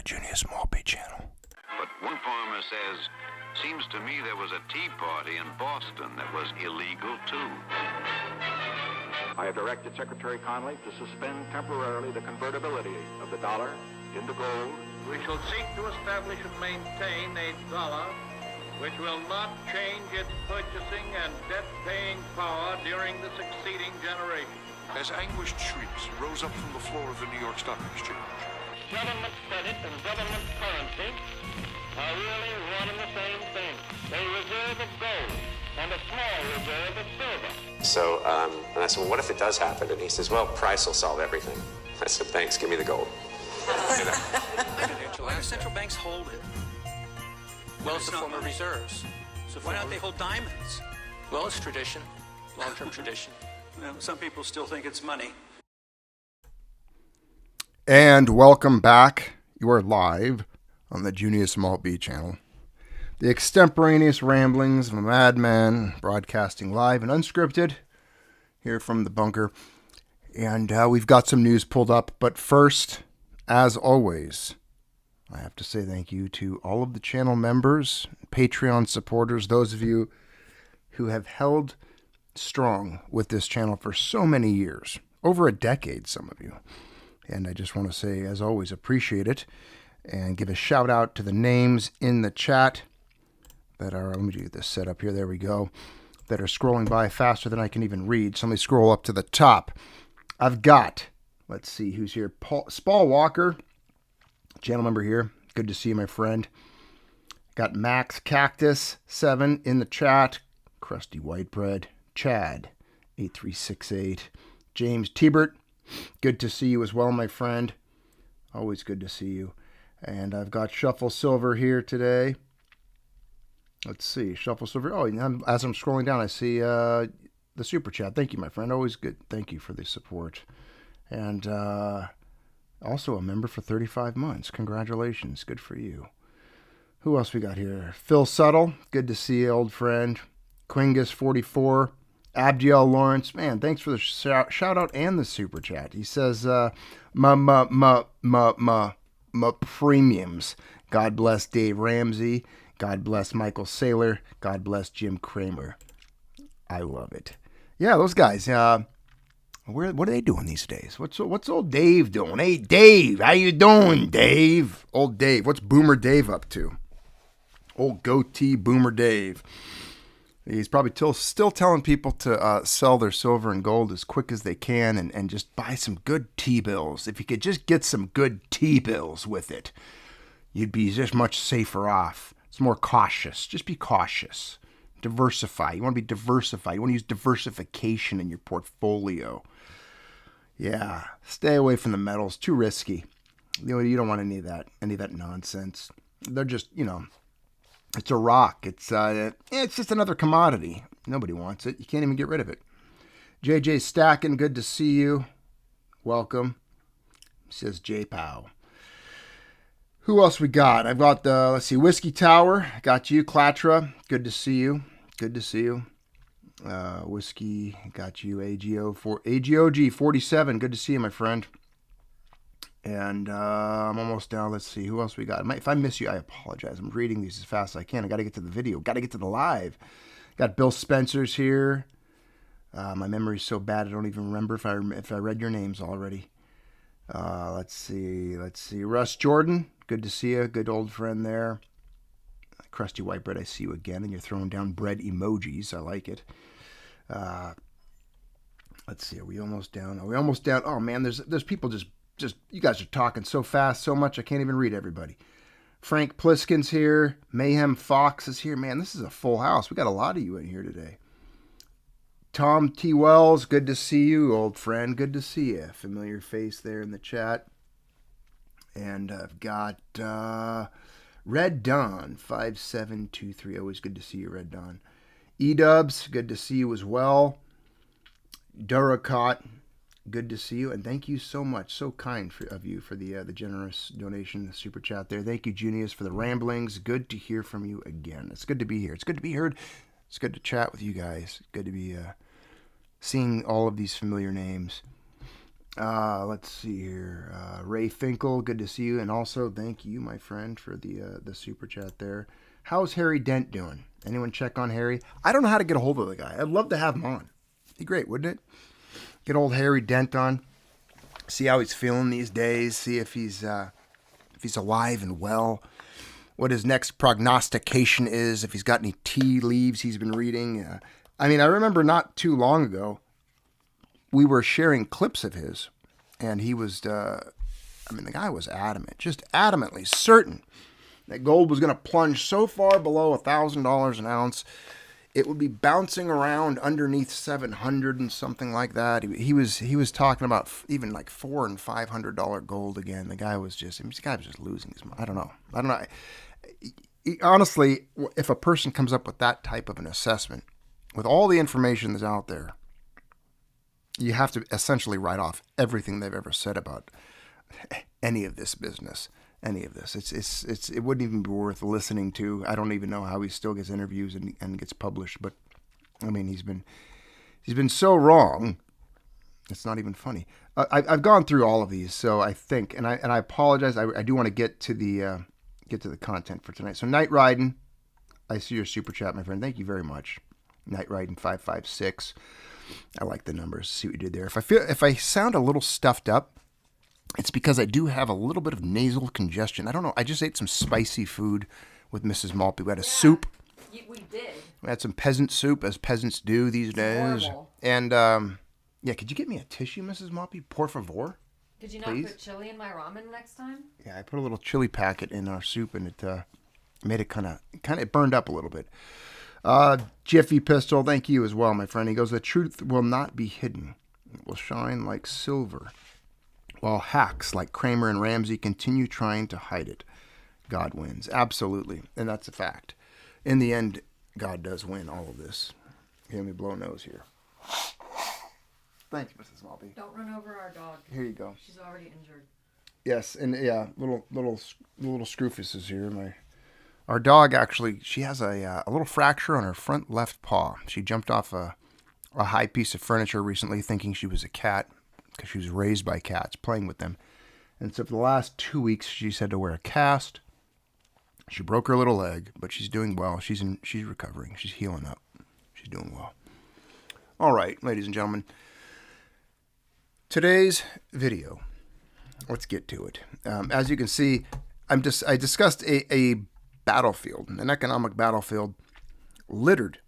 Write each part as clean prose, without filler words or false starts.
Junius Maltby Channel. But one farmer says, seems to me there was a tea party in Boston that was illegal too. I have directed Secretary Connally to suspend temporarily the convertibility of the dollar into gold. We shall seek to establish and maintain a dollar which will not change its purchasing and debt-paying power during the succeeding generation. As anguished shrieks rose up from the floor of the New York Stock Exchange. Government credit and government currency are really one and the same thing. A reserve of gold and a small reserve of silver. So, and I said, well, what if it does happen? And he says, well, price will solve everything. I said, thanks, give me the gold. You know? Why do central banks hold it? Well, it's a form of reserves. So why don't they hold diamonds? Well, it's tradition, long-term tradition. Some people still think it's money. And welcome back. You are live on the Junius Maltby Channel. The extemporaneous ramblings of a madman broadcasting live and unscripted here from the bunker. And we've got some news pulled up. But first, as always, I have to say thank you to all of the channel members, Patreon supporters, those of you who have held strong with this channel for so many years, over a decade, some of you. And I just want to say, as always, appreciate it and give a shout out to the names in the chat that are, let me do this setup here, there we go, that are scrolling by faster than I can even read. So let me scroll up to the top. I've got, let's see who's here, Spall Walker, channel member here. Good to see you, my friend. Got Max Cactus 7 in the chat. Crusty Whitebread. Chad 8368. James Tebert. Good to see you as well, my friend. Always good to see you. And I've got Shuffle Silver here today. Let's see. Shuffle Silver. Oh, as I'm scrolling down, I see the super chat. Thank you, my friend. Always good. Thank you for the support. And also a member for 35 months. Congratulations. Good for you. Who else we got here? Phil Suttle. Good to see you, old friend. Quingus44. Abdiel Lawrence. Man, thanks for the shout out and the super chat. He says, my premiums. God bless Dave Ramsey. God bless Michael Saylor. God bless Jim Kramer. I love it. Yeah, those guys. What are they doing these days? What's old Dave doing? Hey, Dave, how you doing, Dave? Old Dave. What's Boomer Dave up to? Old goatee Boomer Dave. He's probably still telling people to sell their silver and gold as quick as they can and just buy some good T-bills. If you could just get some good T-bills with it, you'd be just much safer off. It's more cautious. Just be cautious. Diversify. You want to be diversified. You want to use diversification in your portfolio. Yeah, stay away from the metals. Too risky. You don't want any of that nonsense. They're just, it's a rock. It's just another commodity. Nobody wants it. You can't even get rid of it. JJ Stackin, good to see you. Welcome. Says J Pow. Who else we got? I've got let's see, Whiskey Tower. Got you, Clatra. Good to see you. Good to see you. Whiskey, got you, AGOG 47. Good to see you, my friend. And I'm almost down. Let's see. Who else we got? If I miss you, I apologize. I'm reading these as fast as I can. I got to get to the video. Got to get to the live. Got Bill Spencer's here. My memory's so bad I don't even remember if I read your names already. Let's see. Russ Jordan. Good to see you. Good old friend there. Crusty Whitebread, I see you again. And you're throwing down bread emojis. I like it. Let's see. Are we almost down? Oh, man. There's people just you guys are talking so fast, so much, I can't even read everybody. Frank Pliskin's here. Mayhem Fox is here. Man, this is a full house. We got a lot of you in here today. Tom T. Wells, good to see you, old friend. Good to see you. Familiar face there in the chat. And I've got Red Dawn, 5723. Always good to see you, Red Dawn. E-Dubs, good to see you as well. Duracott, good to see you, and thank you so much. So kind of you for the generous donation, the super chat there. Thank you, Junius, for the ramblings. Good to hear from you again. It's good to be here. It's good to be heard. It's good to chat with you guys. Good to be seeing all of these familiar names. Let's see here. Ray Finkel, good to see you. And also, thank you, my friend, for the super chat there. How's Harry Dent doing? Anyone check on Harry? I don't know how to get a hold of the guy. I'd love to have him on. Be great, wouldn't it? Get old Harry Dent on. See how he's feeling these days. See if he's alive and well. What his next prognostication is. If he's got any tea leaves he's been reading. I remember not too long ago, we were sharing clips of his, and he was, the guy was adamant, just adamantly certain that gold was going to plunge so far below $1,000 an ounce, it would be bouncing around underneath 700 and something like that. He was talking about even like $400 and $500 gold again. The guy was just losing his mind. I don't know. Honestly, if a person comes up with that type of an assessment, with all the information that's out there, you have to essentially write off everything they've ever said about any of this business, any of this. It wouldn't even be worth listening to. I don't even know how he still gets interviews and gets published. But he's been so wrong. It's not even funny. I've gone through all of these, so I think, and I apologize. I do want to get to the content for tonight. So Night Riding, I see your super chat, my friend. Thank you very much. Night Riding 556. I like the numbers. See what you did there. If I sound a little stuffed up, it's because I do have a little bit of nasal congestion. I don't know. I just ate some spicy food with Mrs. Maltby. We had a soup. We did. We had some peasant soup, as peasants do these days. Horrible. And could you get me a tissue, Mrs. Maltby? Por favor. Did you not put chili in my ramen next time? Yeah, I put a little chili packet in our soup, and it made it kind of it burned up a little bit. Jiffy Pistol, thank you as well, my friend. He goes, the truth will not be hidden. It will shine like silver, while hacks like Kramer and Ramsey continue trying to hide it. God wins. Absolutely. And that's a fact. In the end, God does win all of this. Hear me blow nose here. Thanks, Mrs. Maltby. Don't run over our dog. Here you go. She's already injured. Yes, and little scroofuses here. Our dog actually, she has a little fracture on her front left paw. She jumped off a high piece of furniture recently thinking she was a cat because she was raised by cats, playing with them. And so for the last 2 weeks, she's had to wear a cast. She broke her little leg, but she's doing well. She's recovering. She's healing up. She's doing well. All right, ladies and gentlemen. Today's video. Let's get to it. As you can see, I discussed a battlefield, an economic battlefield, littered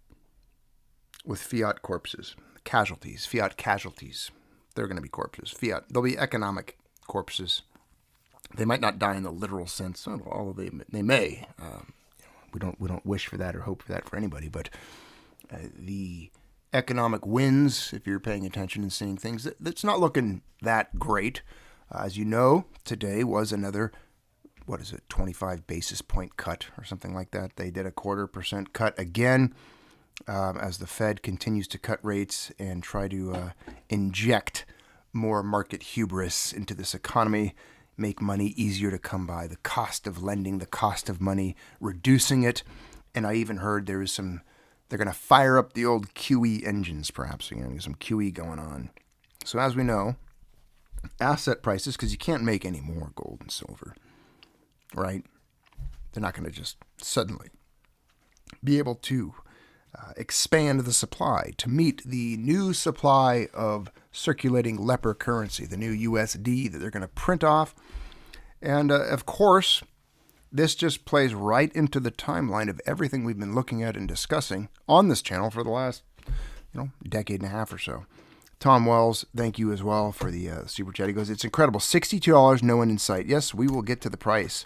with Fiat corpses, casualties, Fiat casualties. They're going to be corpses. Fiat, they'll be economic corpses. They might not die in the literal sense, although they may. We don't wish for that or hope for that for anybody, but the economic wins, if you're paying attention and seeing things, that's not looking that great. As you know, today was another 25 basis point cut or something like that. They did a 0.25% cut again as the Fed continues to cut rates and try to inject more market hubris into this economy, make money easier to come by, the cost of lending, the cost of money, reducing it. And I even heard they're going to fire up the old QE engines, perhaps. You're going to get some QE going on. So as we know, asset prices, because you can't make any more gold and silver, right? They're not going to just suddenly be able to expand the supply to meet the new supply of circulating leper currency, the new USD that they're going to print off. And of course, this just plays right into the timeline of everything we've been looking at and discussing on this channel for the last, decade and a half or so. Tom Wells, thank you as well for the super chat. He goes, it's incredible. $62, no end in sight. Yes, we will get to the price.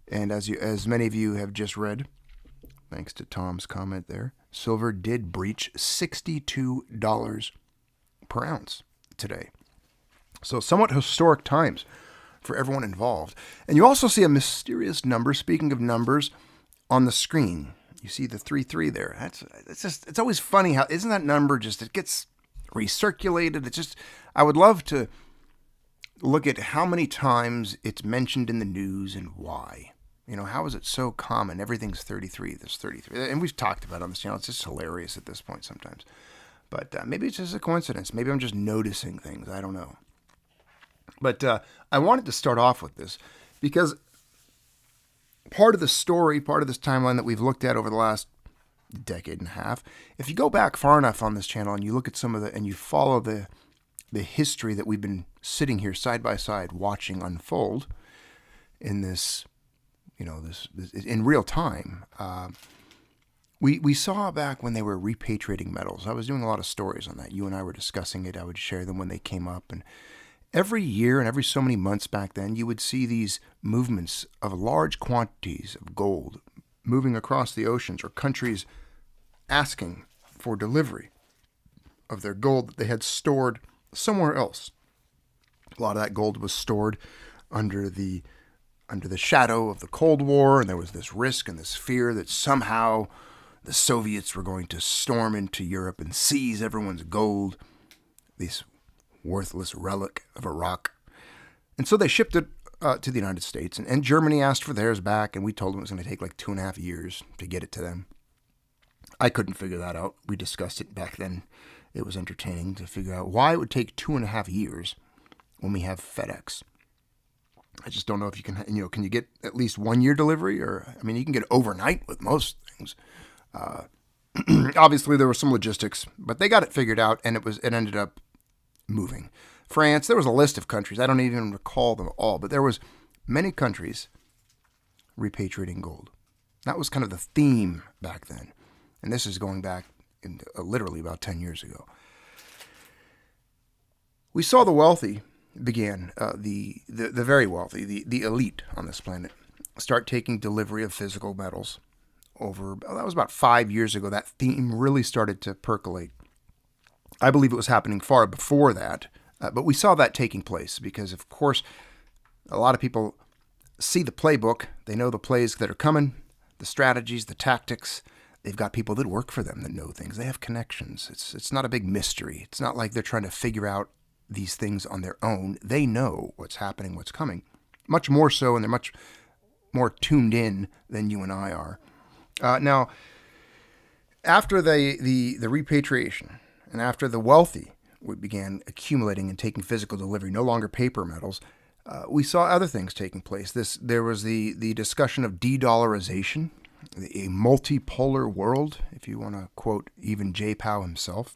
And as many of you have just read, thanks to Tom's comment there, silver did breach $62 per ounce today. So somewhat historic times for everyone involved. And you also see a mysterious number, speaking of numbers, on the screen. You see the 33 there. It's always funny how, isn't that number just, it gets recirculated. It's just, I would love to look at how many times it's mentioned in the news and why. How is it so common? Everything's 33. There's 33. And we've talked about it on this channel. It's just hilarious at this point sometimes. But maybe it's just a coincidence. Maybe I'm just noticing things. I don't know. But I wanted to start off with this because part of the story, part of this timeline that we've looked at over the last decade and a half, if you go back far enough on this channel and you look at some of the, and you follow the history that we've been sitting here side by side watching unfold in this, this in real time, we saw back when they were repatriating metals. I was doing a lot of stories on that. You and I were discussing it. I would share them when they came up. And every year and every so many months back then, you would see these movements of large quantities of gold moving across the oceans, or countries asking for delivery of their gold that they had stored somewhere else. A lot of that gold was stored under the shadow of the Cold War, and there was this risk and this fear that somehow the Soviets were going to storm into Europe and seize everyone's gold, this worthless relic of a rock. And so they shipped it to the United States, and Germany asked for theirs back, and we told them it was going to take like 2.5 years to get it to them. I couldn't figure that out. We discussed it back then. It was entertaining to figure out why it would take 2.5 years when we have FedEx. I just don't know if you can, can you get at least 1 year delivery? Or, I mean, you can get overnight with most things. Obviously, there were some logistics, but they got it figured out, and it ended up moving. France, there was a list of countries. I don't even recall them all, but there was many countries repatriating gold. That was kind of the theme back then. And this is going back literally about 10 years ago. We saw the wealthy began, the very wealthy, the elite on this planet, start taking delivery of physical metals that was about 5 years ago. That theme really started to percolate. I believe it was happening far before that, but we saw that taking place because, of course, a lot of people see the playbook. They know the plays that are coming, the strategies, the tactics. They've got people that work for them that know things. They have connections. It's not a big mystery. It's not like they're trying to figure out these things on their own. They know what's happening, what's coming. Much more so, and they're much more tuned in than you and I are. Now, after the repatriation, and after the wealthy began accumulating and taking physical delivery, no longer paper metals, we saw other things taking place. There was the discussion of de-dollarization, a multipolar world, if you want to quote even J. Powell himself.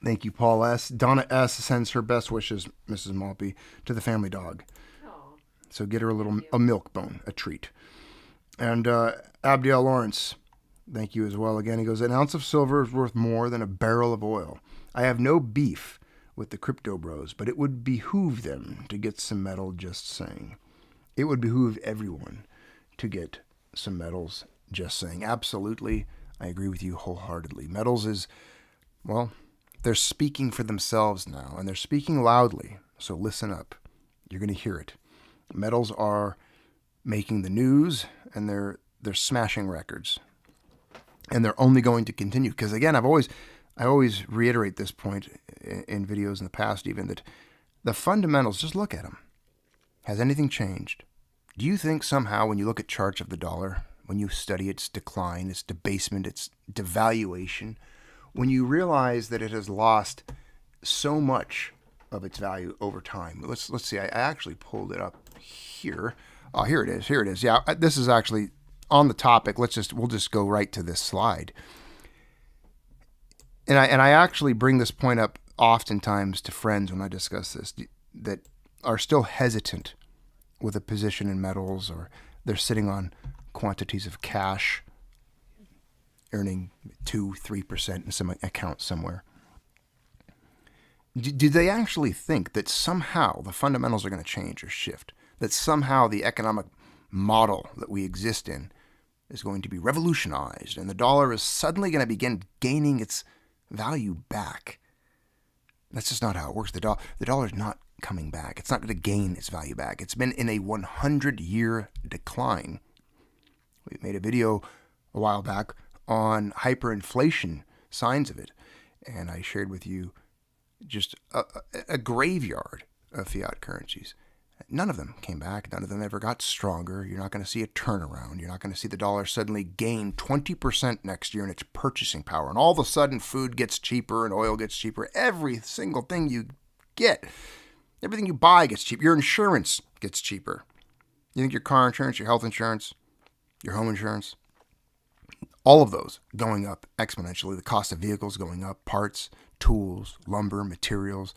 Thank you, Paul S. Donna S. sends her best wishes, Mrs. Maltby, to the family dog. Aww. So get her a milk bone, a treat. And Abdiel Lawrence, thank you as well. Again, he goes, an ounce of silver is worth more than a barrel of oil. I have no beef with the crypto bros, but it would behoove them to get some metal, just saying. It would behoove everyone to get some metals, just saying. Absolutely, I agree with you wholeheartedly. Metals is, well, they're speaking for themselves now, and they're speaking loudly, so listen up. You're going to hear it. Metals are making the news, and they're smashing records. And they're only going to continue, because again, I always reiterate this point in videos in the past even, that the fundamentals, just look at them. Has anything changed? Do you think somehow when you look at charts of the dollar, when you study its decline, its debasement, its devaluation, when you realize that it has lost so much of its value over time? Let's see. I actually pulled it up here. Oh, here it is. Yeah, this is actually on the topic. We'll just go right to this slide. And I actually bring this point up oftentimes to friends when I discuss this, that are still hesitant with a position in metals, or they're sitting on quantities of cash, earning 2-3% in some account somewhere. Do they actually think that somehow the fundamentals are going to change or shift? That somehow the economic model that we exist in is going to be revolutionized, and the dollar is suddenly going to begin gaining its value back? That's just not how it works. The dollar is not coming back. It's not going to gain its value back. It's been in a 100-year decline. We made a video a while back on hyperinflation, signs of it, and I shared with you just a graveyard of fiat currencies. None of them came back. None of them ever got stronger. You're not going to see a turnaround. You're not going to see the dollar suddenly gain 20% next year in its purchasing power. And all of a sudden, food gets cheaper and oil gets cheaper. Every single thing you get Everything you buy gets cheaper. Your insurance gets cheaper. You think your car insurance, your health insurance, your home insurance, all of those going up exponentially. The cost of vehicles going up, parts, tools, lumber, materials,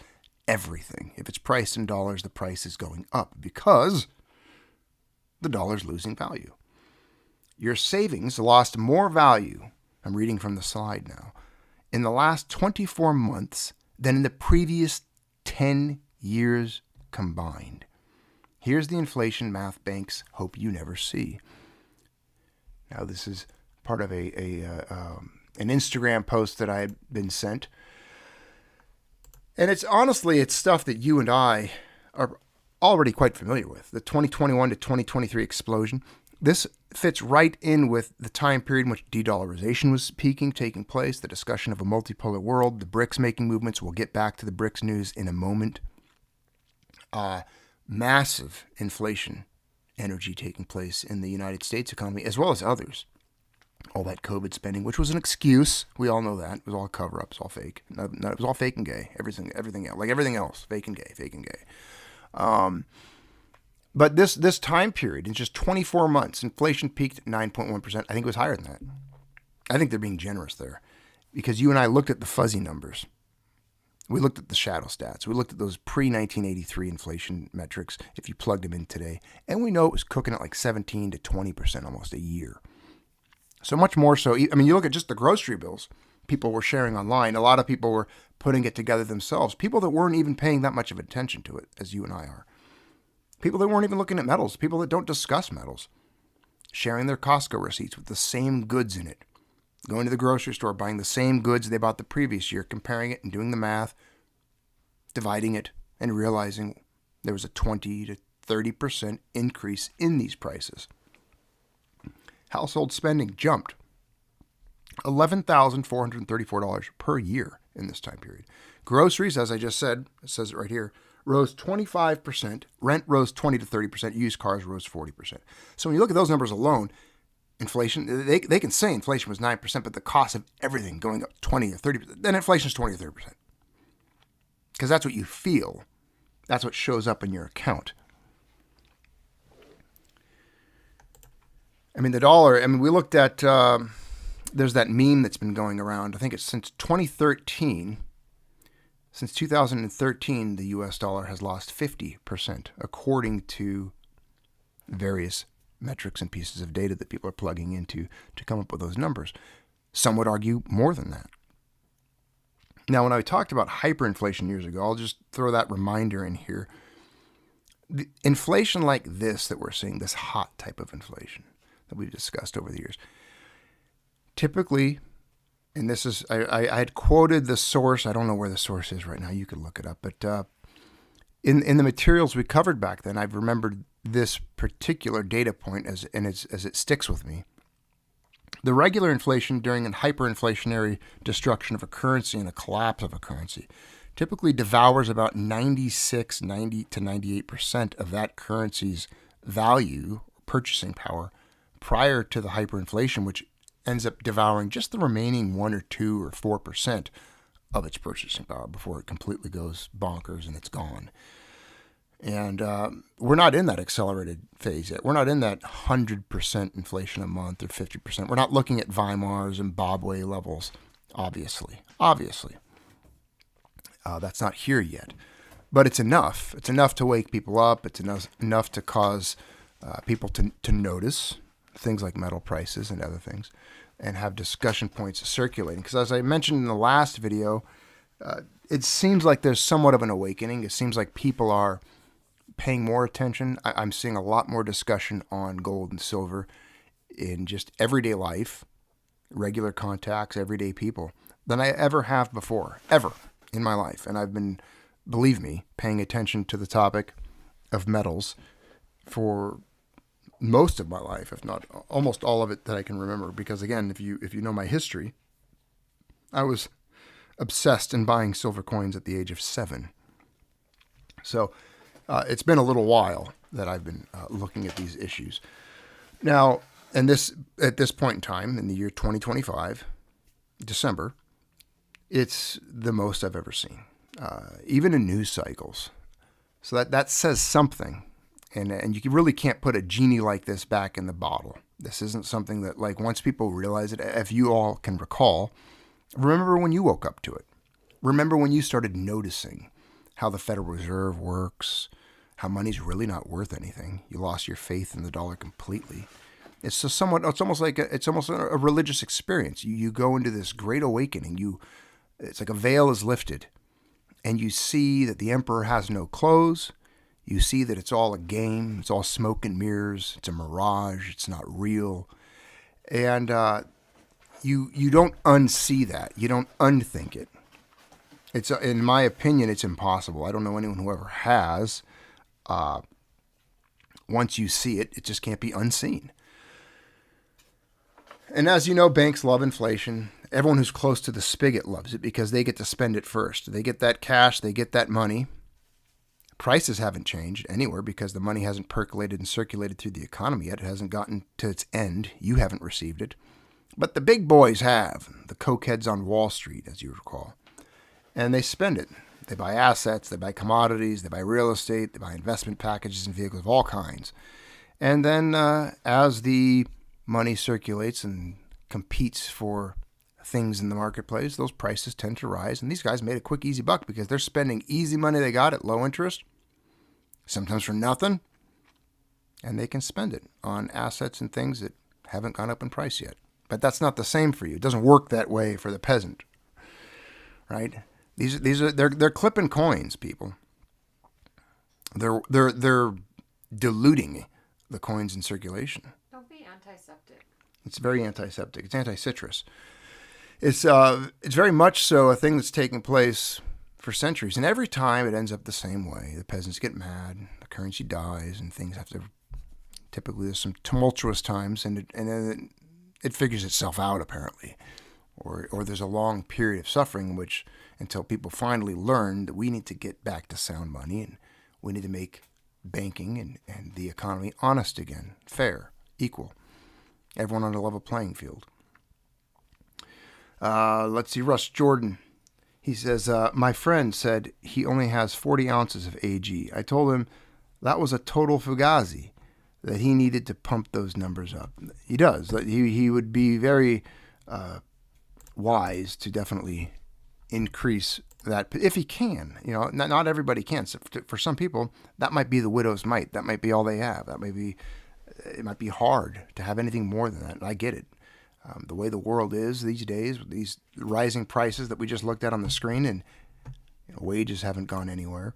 everything. If it's priced in dollars, the price is going up because the dollar's losing value. Your savings lost more value, I'm reading from the slide now, in the last 24 months than in the previous 10 years combined. Here's the inflation math banks hope you never see. Now, this is part of an Instagram post that I had been sent. And it's stuff that you and I are already quite familiar with. The 2021 to 2023 explosion. This fits right in with the time period in which de-dollarization was peaking, taking place, the discussion of a multipolar world, the BRICS making movements. We'll get back to the BRICS news in a moment. Massive inflation energy taking place in the United States economy, as well as others. All that COVID spending, which was an excuse. We all know that. It was all a cover-up. It was all fake. No, it was all fake and gay. Everything else. Like everything else. Fake and gay. But this time period, in just 24 months, inflation peaked at 9.1%. I think it was higher than that. I think they're being generous there. Because you and I looked at the fuzzy numbers. We looked at the shadow stats. We looked at those pre-1983 inflation metrics, if you plugged them in today. And we know it was cooking at like 17 to 20% almost a year. So much more so. I mean, you look at just the grocery bills people were sharing online. A lot of people were putting it together themselves. People that weren't even paying that much of attention to it, as you and I are. People that weren't even looking at metals. People that don't discuss metals. Sharing their Costco receipts with the same goods in it. Going to the grocery store, buying the same goods they bought the previous year, comparing it and doing the math, dividing it, and realizing there was a 20 to 30% increase in these prices. Household spending jumped $11,434 per year in this time period. Groceries, as I just said, it says it right here, rose 25%, rent rose 20 to 30%, used cars rose 40%. So when you look at those numbers alone, inflation, they can say inflation was 9%, but the cost of everything going up 20 or 30%, then inflation is 20 or 30%. Because that's what you feel. That's what shows up in your account. I mean, the dollar, we looked at, there's that meme that's been going around. I think it's since 2013. Since 2013, the U.S. dollar has lost 50%, according to various metrics and pieces of data that people are plugging into to come up with those numbers. Some would argue more than that. Now, when I talked about hyperinflation years ago, I'll just throw that reminder in here. The inflation like this that we're seeing, this hot type of inflation that we've discussed over the years, typically, and this is, I had quoted the source. I don't know where the source is right now. You could look it up. But in the materials we covered back then, I've remembered this particular data point as it sticks with me. The regular inflation during a hyperinflationary destruction of a currency and a collapse of a currency typically devours about 90 to 98% of that currency's value, purchasing power, prior to the hyperinflation, which ends up devouring just the remaining 1 or 2 or 4% of its purchasing power before it completely goes bonkers and it's gone. And we're not in that accelerated phase yet. We're not in that 100% inflation a month or 50%. We're not looking at Weimar or Zimbabwe levels, obviously. That's not here yet. But it's enough. It's enough to wake people up. It's enough to cause people to notice things like metal prices and other things and have discussion points circulating. Because as I mentioned in the last video, it seems like there's somewhat of an awakening. It seems like people are paying more attention. I'm seeing a lot more discussion on gold and silver in just everyday life, regular contacts, everyday people, than I ever have before, ever in my life. And I've been, believe me, paying attention to the topic of metals for most of my life, if not almost all of it that I can remember. Because again, if you know my history, I was obsessed in buying silver coins at the age of 7. So it's been a little while that I've been looking at these issues. Now, at this point in time, in the year 2025, December, it's the most I've ever seen. Even in news cycles, So that says something. And you really can't put a genie like this back in the bottle. This isn't something that, like, once people realize it, if you all can recall, remember when you woke up to it. Remember when you started noticing how the Federal Reserve works, how money's really not worth anything. You lost your faith in the dollar completely. It's just it's almost a religious experience. You go into this great awakening. It's like a veil is lifted, and you see that the emperor has no clothes. You see that it's all a game. It's all smoke and mirrors. It's a mirage. It's not real. And you don't unsee that. You don't unthink it. It's in my opinion, it's impossible. I don't know anyone who ever has. Once you see it, it just can't be unseen. And as you know, banks love inflation. Everyone who's close to the spigot loves it because they get to spend it first. They get that cash. They get that money. Prices haven't changed anywhere because the money hasn't percolated and circulated through the economy yet. It hasn't gotten to its end. You haven't received it. But the big boys have, the cokeheads on Wall Street, as you recall. And they spend it. They buy assets, they buy commodities, they buy real estate, they buy investment packages and vehicles of all kinds. And then as the money circulates and competes for things in the marketplace, those prices tend to rise. And these guys made a quick, easy buck because they're spending easy money they got at low interest, sometimes for nothing, and they can spend it on assets and things that haven't gone up in price yet. But that's not the same for you. It doesn't work that way for the peasant, right? They're clipping coins, people. They're diluting the coins in circulation. Don't be antiseptic. It's very antiseptic. It's anti-citrus. It's very much so a thing that's taking place for centuries. And every time it ends up the same way. The peasants get mad, the currency dies, and things have to... Typically, there's some tumultuous times, and then it figures itself out, apparently. Or there's a long period of suffering until people finally learn that we need to get back to sound money, and we need to make banking and the economy honest again, fair, equal. Everyone on a level playing field. Let's see, Russ Jordan. He says, my friend said he only has 40 ounces of AG. I told him that was a total fugazi, that he needed to pump those numbers up. He does. He would be very wise to definitely increase that if he can. You know, not everybody can. So for some people, that might be the widow's mite. That might be all they have. It might be hard to have anything more than that. I get it. The way the world is these days, with these rising prices that we just looked at on the screen, and wages haven't gone anywhere,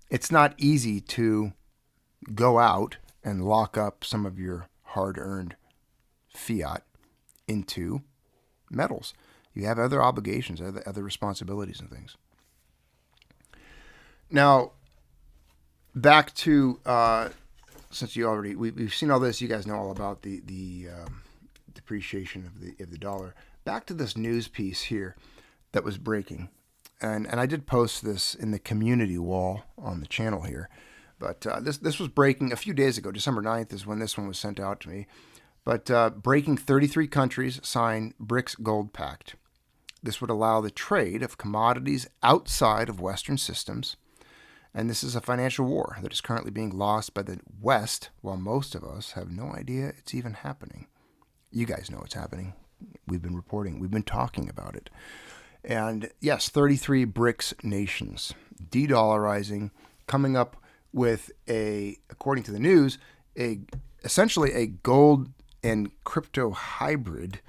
it's not easy to go out and lock up some of your hard-earned fiat into metals. You have other obligations, other responsibilities and things. Now, back to, since we've seen all this, you guys know all about the depreciation of the dollar. Back to this news piece here that was breaking. And I did post this in the community wall on the channel here. But this was breaking a few days ago. December 9th is when this one was sent out to me. But breaking 33 countries sign BRICS Gold Pact. This would allow the trade of commodities outside of Western systems. And this is a financial war that is currently being lost by the West, while most of us have no idea it's even happening. You guys know it's happening. We've been reporting. We've been talking about it. And yes, 33 BRICS nations de-dollarizing, coming up with according to the news, essentially a gold and crypto hybrid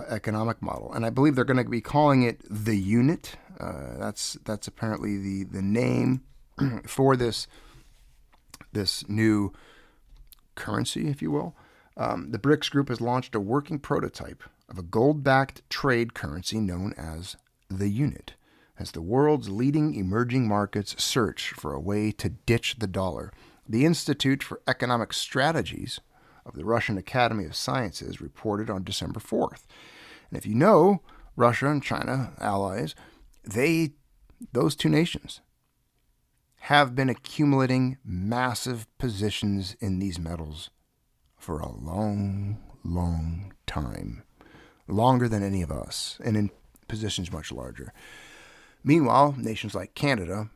economic model. And I believe they're going to be calling it the unit. That's apparently the name for this new currency, if you will. The BRICS group has launched a working prototype of a gold-backed trade currency known as the unit, as the world's leading emerging markets search for a way to ditch the dollar. The Institute for Economic Strategies of the Russian Academy of Sciences reported on December 4th. And if you know, Russia and China, allies, those two nations have been accumulating massive positions in these metals for a long, long time. Longer than any of us, and in positions much larger. Meanwhile, nations like Canada,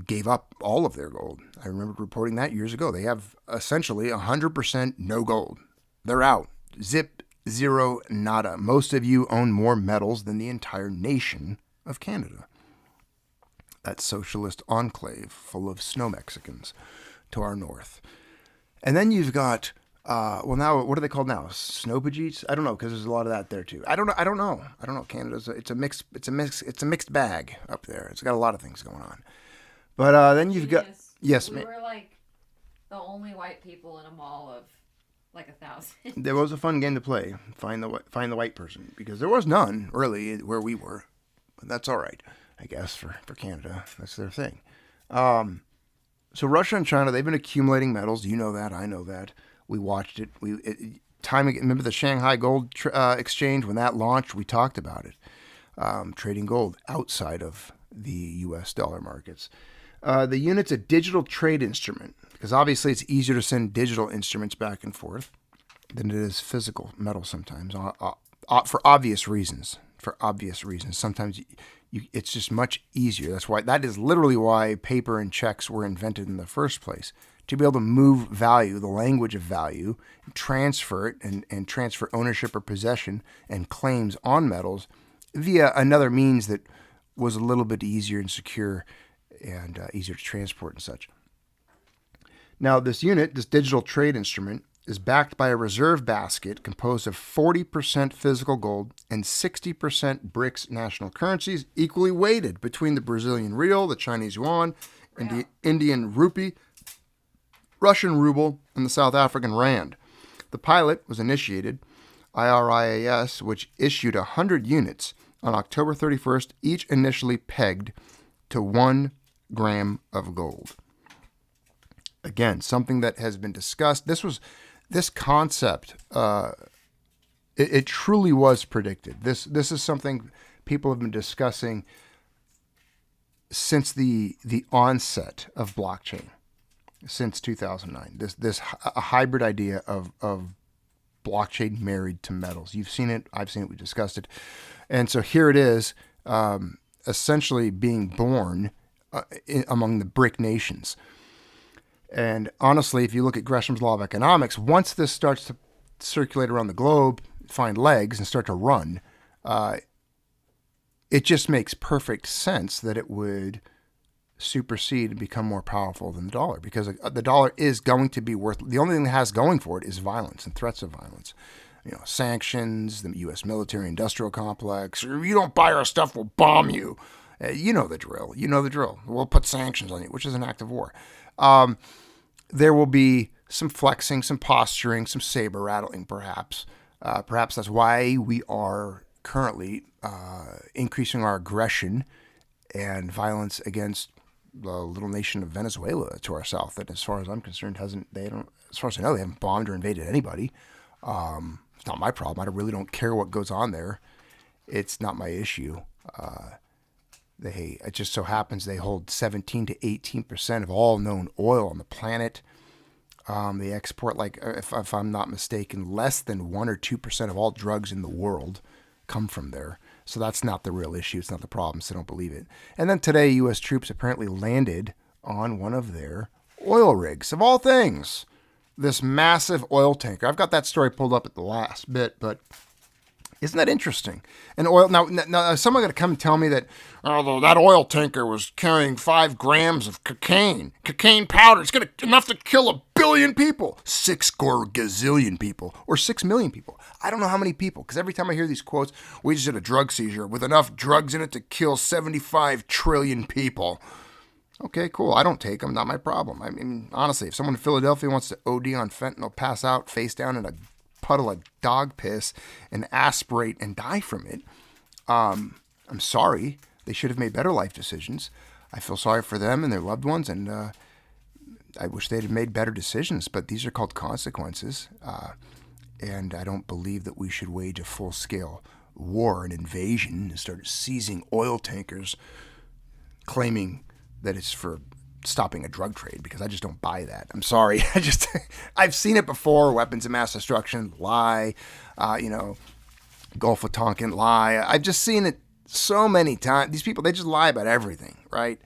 gave up all of their gold. I remember reporting that years ago. They have essentially 100% no gold. They're out. Zip, zero, nada. Most of you own more metals than the entire nation of Canada. That socialist enclave full of snow Mexicans to our north. And then you've got, now, what are they called now? Snowpageets? I don't know, because there's a lot of that there too. I don't know. Canada's, it's a mixed bag up there. It's got a lot of things going on. But then you've got, yes, we ma'am. were like the only white people in a mall of like 1,000. There was a fun game to play. Find the white person, because there was none really where we were. But that's all right, I guess, for Canada. That's their thing. So Russia and China, they've been accumulating metals. You know that. I know that. We watched it. Remember the Shanghai Gold Exchange when that launched? We talked about it. Trading gold outside of the U.S. dollar markets. The unit's a digital trade instrument, because obviously it's easier to send digital instruments back and forth than it is physical metal sometimes, for obvious reasons. Sometimes it's just much easier. That is literally why paper and checks were invented in the first place, to be able to move value, the language of value, transfer it and transfer ownership or possession and claims on metals via another means that was a little bit easier and secure and easier to transport and such. Now, this digital trade instrument, is backed by a reserve basket composed of 40% physical gold and 60% BRICS national currencies, equally weighted between the Brazilian real, the Chinese yuan, and Indian rupee, Russian ruble, and the South African rand. The pilot was initiated, IRIAS, which issued 100 units on October 31st, each initially pegged to 1 gram of gold. Again, something that has been discussed. This concept, it truly was predicted. This is something people have been discussing since the onset of blockchain, since 2009. This a hybrid idea of blockchain married to metals. You've seen it. I've seen it. We discussed it. And so here it is, essentially being born among the BRIC nations. And honestly, if you look at Gresham's law of economics, once this starts to circulate around the globe, find legs, and start to run, it just makes perfect sense that it would supersede and become more powerful than the dollar, because the dollar is going to be worth. The only thing it has going for it is violence and threats of violence. Sanctions, the U.S. military-industrial complex. You don't buy our stuff, we'll bomb you. You know the drill. We'll put sanctions on you, which is an act of war. There will be some flexing, some posturing, some saber rattling, perhaps. Perhaps that's why we are currently increasing our aggression and violence against the little nation of Venezuela to our south. That, as far as I'm concerned, as far as I know, they haven't bombed or invaded anybody. It's not my problem. I really don't care what goes on there. It's not my issue. It just so happens they hold 17 to 18% of all known oil on the planet. They export, if I'm not mistaken, less than 1 or 2% of all drugs in the world come from there. So that's not the real issue. It's not the problem, so don't believe it. And then today, U.S. troops apparently landed on one of their oil rigs, of all things. This massive oil tanker. I've got that story pulled up at the last bit, but isn't that interesting? And oil. Now someone got to come and tell me that that oil tanker was carrying 5 grams of cocaine powder. It's enough to kill 1 billion people, 6 gazillion people, or 6 million people. I don't know how many people, because every time I hear these quotes, we just did a drug seizure with enough drugs in it to kill 75 trillion people. Okay, cool. I don't take them. Not my problem. I mean, honestly, if someone in Philadelphia wants to OD on fentanyl, pass out face down in a puddle of dog piss and aspirate and die from it, I'm sorry. They should have made better life decisions. I feel sorry for them and their loved ones, and I wish they'd have made better decisions, but these are called consequences, and I don't believe that we should wage a full-scale war, an invasion, and start seizing oil tankers, claiming that it's for stopping a drug trade, because I just don't buy that. I'm sorry. I've seen it before. Weapons of mass destruction, lie, Gulf of Tonkin, lie. I've just seen it so many times. These people, they just lie about everything, right?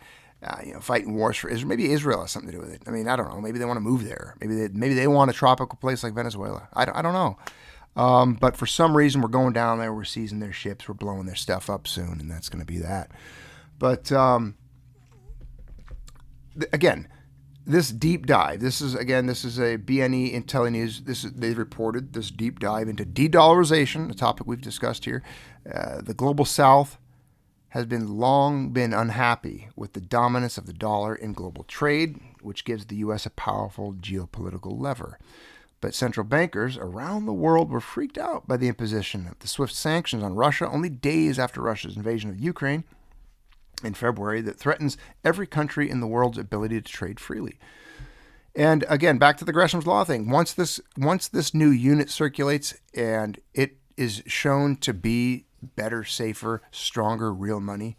fighting wars for Israel. Maybe Israel has something to do with it. I mean, I don't know. Maybe they want to move there. Maybe they want a tropical place like Venezuela. I don't know. But for some reason, we're going down there. We're seizing their ships. We're blowing their stuff up soon, and that's going to be that. But again, this deep dive. This is a BNE IntelliNews. They reported this deep dive into de-dollarization, a topic we've discussed here. The global South has long been unhappy with the dominance of the dollar in global trade, which gives the U.S. a powerful geopolitical lever. But central bankers around the world were freaked out by the imposition of the swift sanctions on Russia only days after Russia's invasion of Ukraine in February that threatens every country in the world's ability to trade freely. And again, back to the Gresham's Law thing. Once this new unit circulates and it is shown to be better, safer, stronger real money,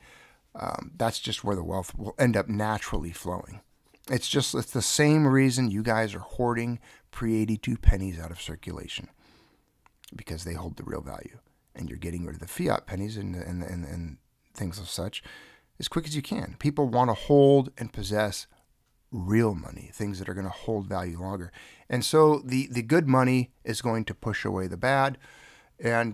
that's just where the wealth will end up naturally flowing. It's the same reason you guys are hoarding pre-82 pennies out of circulation, because they hold the real value, and you're getting rid of the fiat pennies and things of such as quick as you can. People want to hold and possess real money, things that are going to hold value longer. And so the good money is going to push away the bad, and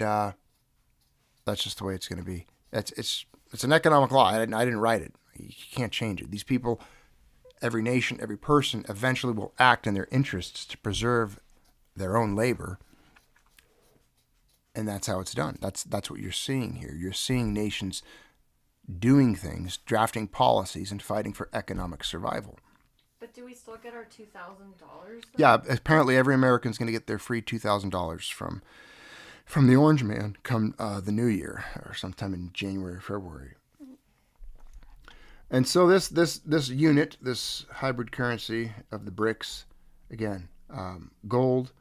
that's just the way it's going to be. It's an economic law. I didn't write it. You can't change it. These people, every nation, every person eventually will act in their interests to preserve their own labor. And that's how it's done. That's what you're seeing here. You're seeing nations doing things, drafting policies, and fighting for economic survival. But do we still get our $2,000? Yeah, apparently every American's going to get their free $2,000 from the Orange Man come the new year, or sometime in January or February. And so this unit, this hybrid currency of the BRICS, again, gold,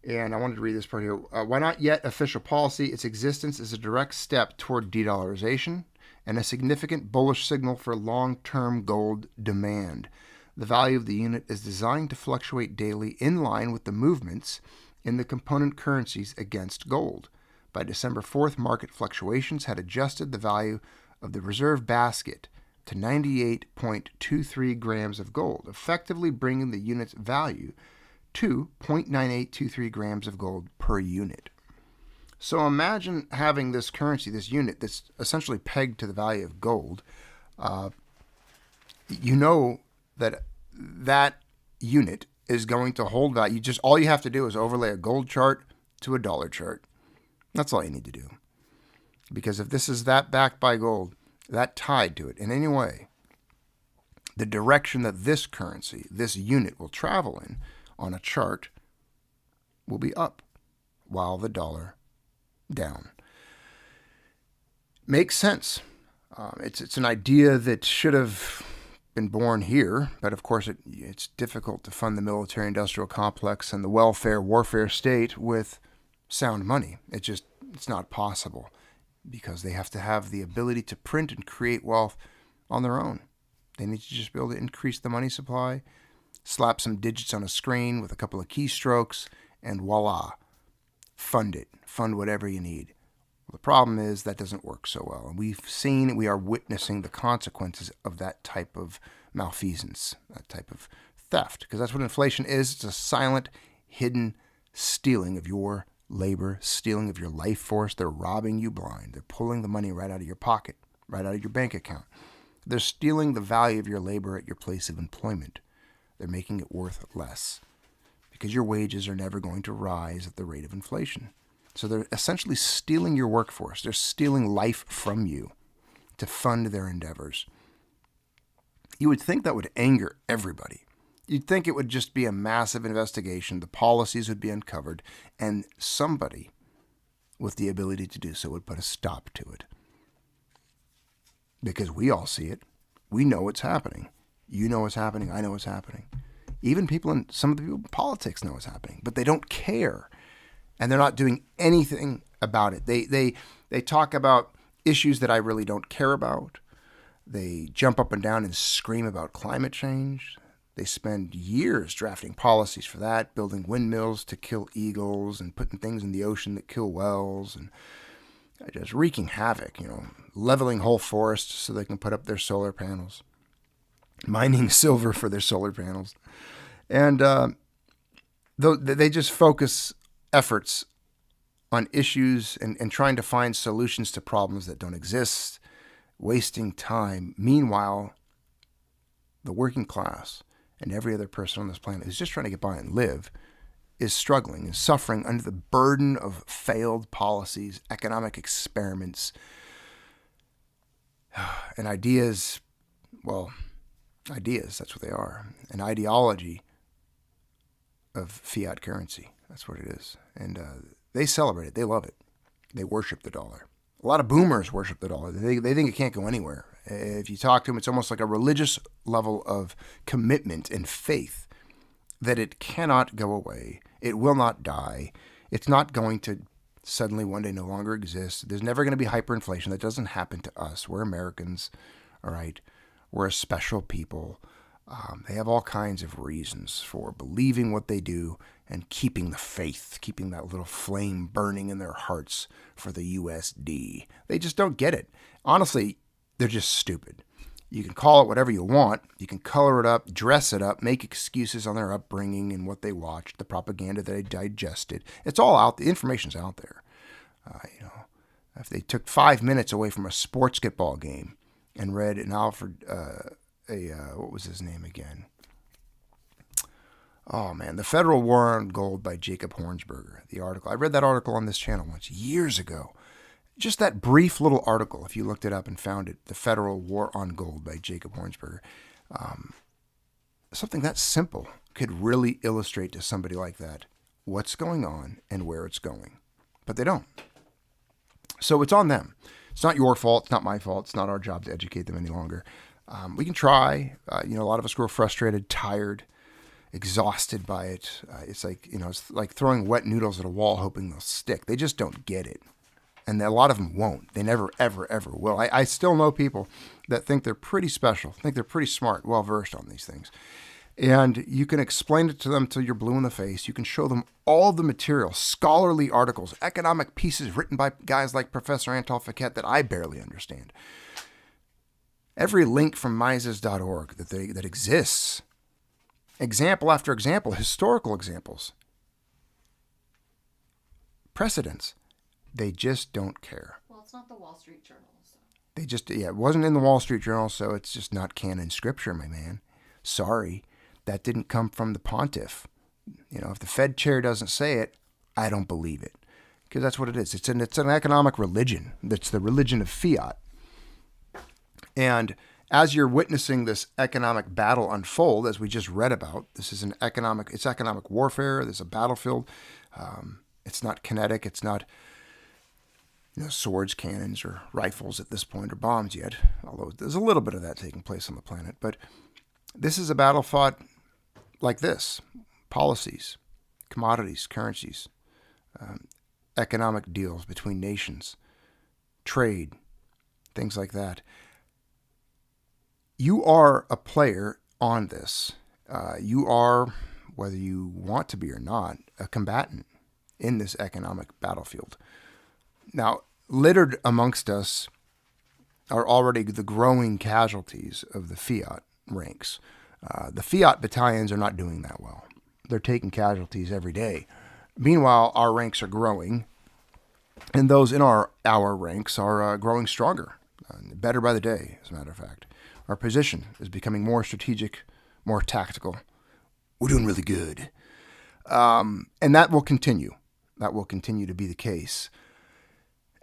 and I wanted to read this part here. Why not yet official policy? Its existence is a direct step toward de-dollarization and a significant bullish signal for long-term gold demand. The value of the unit is designed to fluctuate daily in line with the movements in the component currencies against gold. By December 4th, market fluctuations had adjusted the value of the reserve basket to 98.23 grams of gold, effectively bringing the unit's value to 0.9823 grams of gold per unit. So imagine having this currency, this unit, that's essentially pegged to the value of gold. You know that unit is going to hold value. All you have to do is overlay a gold chart to a dollar chart. That's all you need to do. Because if this is that backed by gold, that tied to it in any way, the direction that this currency, this unit will travel in on a chart will be up, while the dollar down. Makes sense. It's an idea that should have been born here, but of course it's difficult to fund the military-industrial complex and the welfare warfare state with sound money. It's not possible, because they have to have the ability to print and create wealth on their own. They need to just be able to increase the money supply, slap some digits on a screen with a couple of keystrokes, and voila, fund it. Fund whatever you need. Well, the problem is that doesn't work so well. And we are witnessing the consequences of that type of malfeasance, that type of theft, because that's what inflation is. It's a silent, hidden stealing of your labor, stealing of your life force. They're robbing you blind. They're pulling the money right out of your pocket, right out of your bank account. They're stealing the value of your labor at your place of employment. They're making it worth less, because your wages are never going to rise at the rate of inflation. So they're essentially stealing your workforce. They're stealing life from you to fund their endeavors. You would think that would anger everybody. You'd think it would just be a massive investigation. The policies would be uncovered, and somebody with the ability to do so would put a stop to it. Because we all see it. We know what's happening. You know what's happening. I know what's happening. Even some of the people in politics know what's happening, but they don't care. And they're not doing anything about it. They talk about issues that I really don't care about. They jump up and down and scream about climate change. They spend years drafting policies for that, building windmills to kill eagles and putting things in the ocean that kill whales and just wreaking havoc, leveling whole forests so they can put up their solar panels. mining silver for their solar panels. And they just focus efforts on issues and trying to find solutions to problems that don't exist, wasting time. Meanwhile, the working class and every other person on this planet who's just trying to get by and live is struggling and suffering under the burden of failed policies, economic experiments, and ideas. Well, ideas, that's what they are. An ideology of fiat currency. That's what it is. And they celebrate it. They love it. They worship the dollar. A lot of boomers worship the dollar. They think it can't go anywhere. If you talk to them, it's almost like a religious level of commitment and faith that it cannot go away. It will not die. It's not going to suddenly one day no longer exist. There's never going to be hyperinflation. That doesn't happen to us. We're Americans, all right? We're a special people. They have all kinds of reasons for believing what they do and keeping the faith, keeping that little flame burning in their hearts for the USD. They just don't get it. Honestly, they're just stupid. You can call it whatever you want. You can color it up, dress it up, make excuses on their upbringing and what they watched, the propaganda that they digested. It's all out. The information's out there. If they took 5 minutes away from a sports football game and read an what was his name again? Oh man, The Federal War on Gold by Jacob Hornsberger. The article. I read that article on this channel once, years ago. Just that brief little article, if you looked it up and found it, The Federal War on Gold by Jacob Hornsberger. Something that simple could really illustrate to somebody like that what's going on and where it's going. But they don't. So it's on them. It's not your fault. It's not my fault. It's not our job to educate them any longer. We can try. A lot of us grow frustrated, tired, exhausted by it. It's like throwing wet noodles at a wall hoping they'll stick. They just don't get it. And a lot of them won't. They never, ever, ever will. I still know people that think they're pretty special, think they're pretty smart, well-versed on these things. And you can explain it to them till you're blue in the face. You can show them all the material, scholarly articles, economic pieces written by guys like Professor Antal Fiquet that I barely understand. Every link from Mises.org that exists, example after example, historical examples, precedents. They just don't care. Well, it's not the Wall Street Journal. So. It wasn't in the Wall Street Journal, so it's just not canon scripture, my man. Sorry, that didn't come from the pontiff. If the Fed chair doesn't say it, I don't believe it. Because that's what it is. It's an economic religion. That's the religion of fiat. And as you're witnessing this economic battle unfold, as we just read about, it's economic warfare. There's a battlefield. It's not kinetic. It's not swords, cannons, or rifles at this point, or bombs yet, although there's a little bit of that taking place on the planet. But this is a battle fought like this. Policies, commodities, currencies, economic deals between nations, trade, things like that. You are a player on this. You are, whether you want to be or not, a combatant in this economic battlefield. Now, littered amongst us are already the growing casualties of the fiat ranks. The fiat battalions are not doing that well. They're taking casualties every day. Meanwhile, our ranks are growing, and those in our ranks are growing stronger, better by the day, as a matter of fact. Our position is becoming more strategic, more tactical. We're doing really good. And that will continue. That will continue to be the case.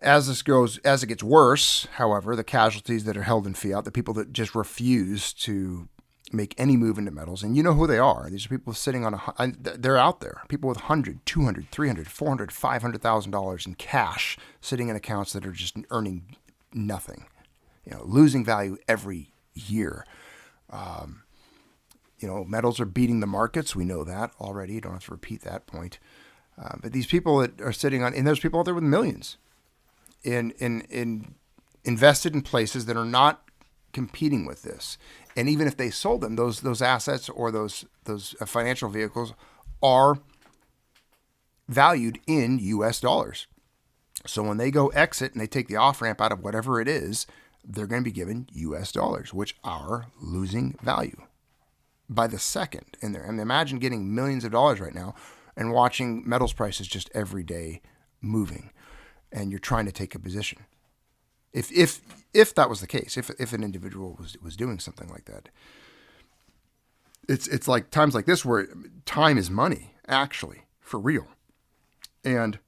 As it gets worse, however, the casualties that are held in fiat, the people that just refuse to make any move into metals, and you know who they are. These are people sitting on they're out there. People with $100, $200, $300, $400, $500,000 in cash sitting in accounts that are just earning nothing, losing value every year. Metals are beating the markets. We know that already. You don't have to repeat that point. But these people that are sitting on, and there's people out there with millions in invested in places that are not competing with this. And even if they sold them, those assets or those financial vehicles are valued in U.S. dollars. So when they go exit and they take the off ramp out of whatever it is, they're going to be given US dollars, which are losing value by the second in there. And imagine getting millions of dollars right now and watching metals prices just every day moving, and you're trying to take a position. If that was the case, if an individual was doing something like that, it's like times like this where time is money, actually, for real. And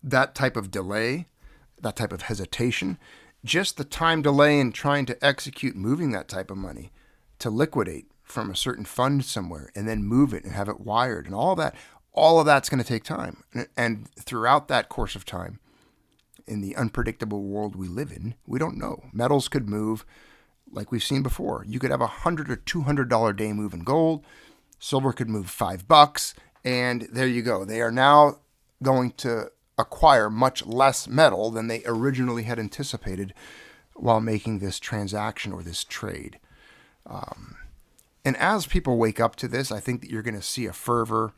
that type of delay, that type of hesitation, just the time delay in trying to execute moving that type of money to liquidate from a certain fund somewhere and then move it and have it wired and all of that's going to take time. And throughout that course of time, in the unpredictable world we live in, we don't know. Metals could move like we've seen before. You could have $100 or $200 day move in gold. Silver could move $5, and there you go. They are now going to acquire much less metal than they originally had anticipated while making this transaction or this trade. And as people wake up to this, I think that you're going to see a fervor,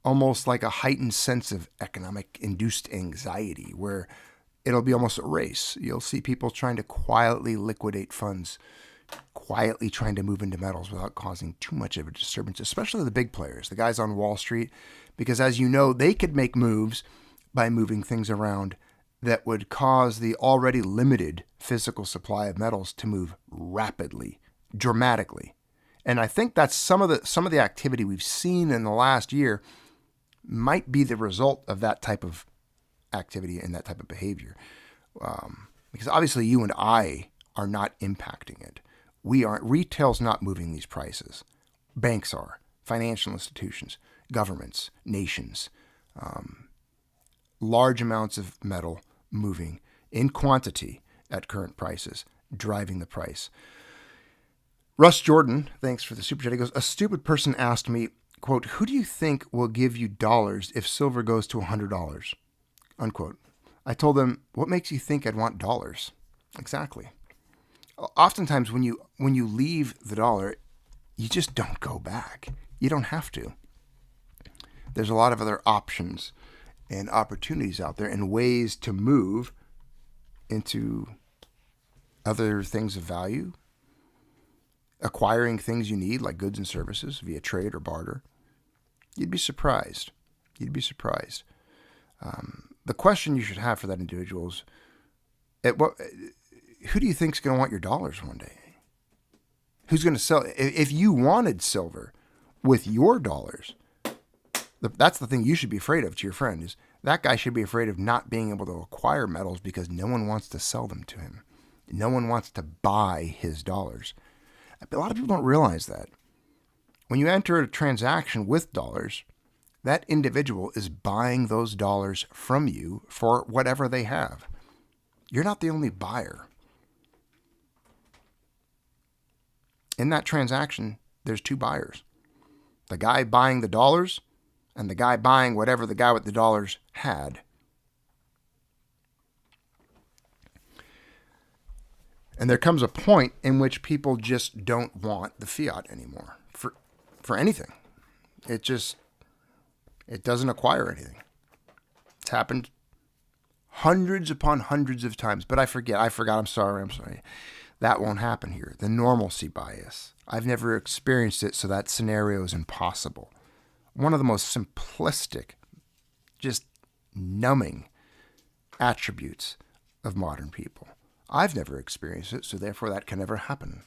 almost like a heightened sense of economic-induced anxiety, where it'll be almost a race. You'll see people trying to quietly liquidate funds, quietly trying to move into metals without causing too much of a disturbance, especially the big players, the guys on Wall Street, because as you know, they could make moves by moving things around that would cause the already limited physical supply of metals to move rapidly, dramatically. And I think that's some of the activity we've seen in the last year might be the result of that type of activity and that type of behavior. Because obviously you and I are not impacting it. We aren't. Retail's not moving these prices. Banks are, financial institutions, governments, nations, large amounts of metal moving in quantity at current prices, driving the price. Russ Jordan, thanks for the super chat. He goes, a stupid person asked me, quote, who do you think will give you dollars if silver goes to $100? Unquote. I told them, what makes you think I'd want dollars? Exactly. Oftentimes when you leave the dollar, you just don't go back. You don't have to. There's a lot of other options and opportunities out there and ways to move into other things of value, acquiring things you need like goods and services via trade or barter. You'd be surprised. You'd be surprised. The question you should have for that individual is, who do you think is going to want your dollars one day? Who's going to sell? If you wanted silver with your dollars, that's the thing you should be afraid of to your friend, is that guy should be afraid of not being able to acquire metals because no one wants to sell them to him. No one wants to buy his dollars. A lot of people don't realize that. When you enter a transaction with dollars, that individual is buying those dollars from you for whatever they have. You're not the only buyer. In that transaction, there's two buyers. The guy buying the dollars and the guy buying whatever the guy with the dollars had. And there comes a point in which people just don't want the fiat anymore for anything. It doesn't acquire anything. It's happened hundreds upon hundreds of times, but I forgot. I'm sorry. That won't happen here. The normalcy bias. I've never experienced it, so that scenario is impossible. One of the most simplistic, just numbing attributes of modern people. I've never experienced it, so therefore that can never happen.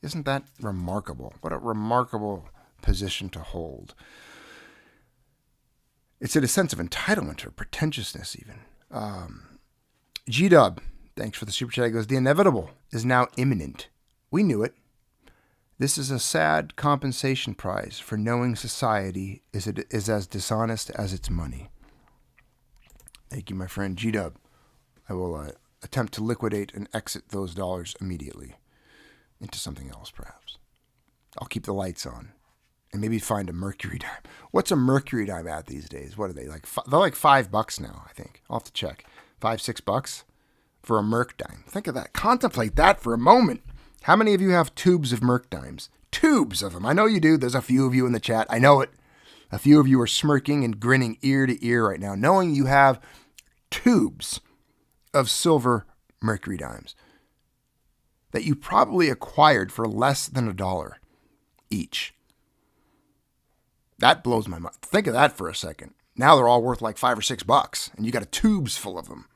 Isn't that remarkable? What a remarkable position to hold. It's in a sense of entitlement or pretentiousness even. G-Dub, thanks for the super chat. He goes, the inevitable is now imminent. We knew it. This is a sad compensation prize for knowing society is as dishonest as its money. Thank you, my friend G-Dub. I will attempt to liquidate and exit those dollars immediately into something else, perhaps. I'll keep the lights on and maybe find a mercury dime. What's a mercury dime at these days? What are they like? They're like $5 now, I think. I'll have to check. $5-6 for a merc dime. Think of that. Contemplate that for a moment. How many of you have tubes of merc dimes? Tubes of them. I know you do. There's a few of you in the chat. I know it. A few of you are smirking and grinning ear to ear right now, knowing you have tubes of silver mercury dimes that you probably acquired for less than $1 each. That blows my mind. Think of that for a second. Now they're all worth like $5 or $6, and you got a tubes full of them.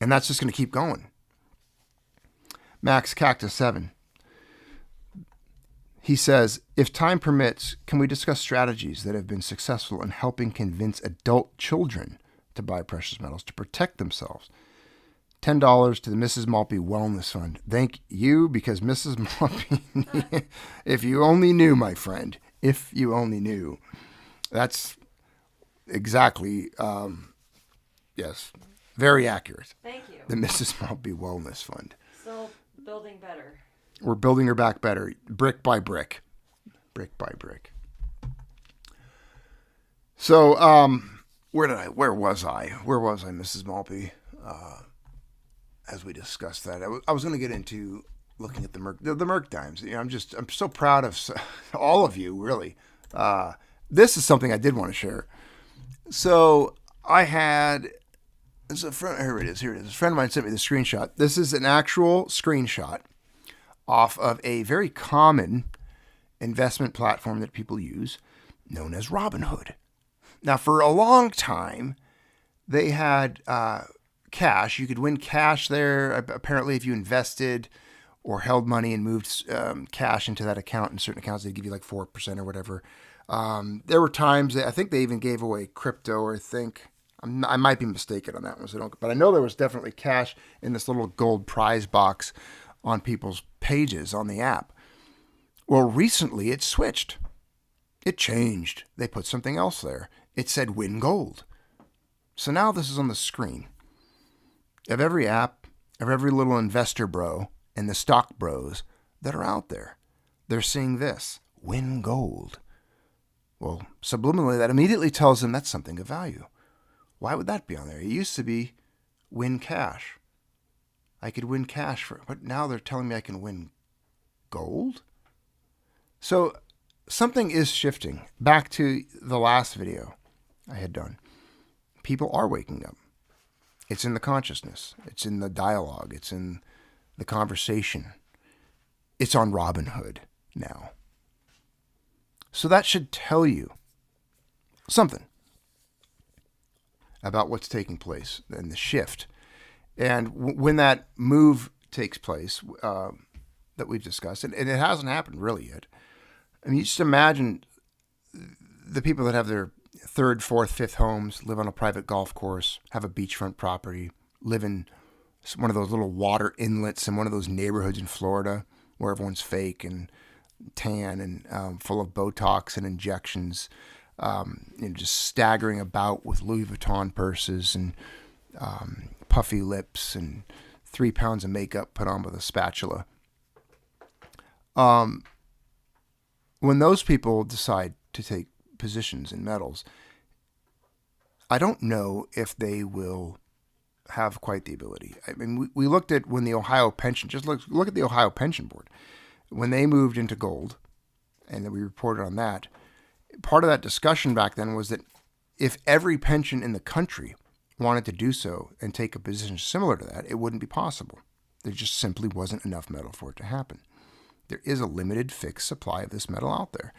And that's just going to keep going. Max Cactus 7. He says, if time permits, can we discuss strategies that have been successful in helping convince adult children to buy precious metals to protect themselves? $10 to the Mrs. Maltby Wellness Fund. Thank you, because Mrs. Maltby, if you only knew, my friend, if you only knew. That's exactly, yes, very accurate. Thank you. The Mrs. Maltby Wellness Fund. Still building better. We're building her back better, brick by brick. Brick by brick. So, where was I, Mrs. Maltby? As we discussed that, I was going to get into looking at the Merc dimes. You know, I'm so proud of all of you, really. This is something I did want to share. So I had, here it is. A friend of mine sent me the screenshot. This is an actual screenshot off of a very common investment platform that people use, known as Robinhood. Now, for a long time, they had cash. You could win cash there. Apparently, if you invested or held money and moved cash into that account, in certain accounts, they'd give you like 4% or whatever. There were times that I think they even gave away crypto, or I might be mistaken on that one, but I know there was definitely cash in this little gold prize box on people's pages on the app. Well, recently it switched. It changed. They put something else there. It said win gold. So now this is on the screen of every app, of every little investor bro and the stock bros that are out there. They're seeing this, win gold. Well, subliminally, that immediately tells them that's something of value. Why would that be on there? It used to be win cash. I could win cash but now they're telling me I can win gold? So something is shifting. Back to the last video I had done. People are waking up. It's in the consciousness. It's in the dialogue. It's in the conversation. It's on Robinhood now. So that should tell you something about what's taking place and the shift. And when that move takes place that we've discussed, and it hasn't happened really yet. I mean, you just imagine the people that have their third, fourth, fifth homes, live on a private golf course, have a beachfront property, live in one of those little water inlets in one of those neighborhoods in Florida where everyone's fake and tan and full of Botox and injections, just staggering about with Louis Vuitton purses and puffy lips and 3 pounds of makeup put on with a spatula. When those people decide to take positions in metals, I don't know if they will have quite the ability. I mean, we looked at when the Ohio pension, just look at the Ohio Pension Board. When they moved into gold, and then we reported on that, part of that discussion back then was that if every pension in the country wanted to do so and take a position similar to that, it wouldn't be possible. There just simply wasn't enough metal for it to happen. There is a limited fixed supply of this metal out there,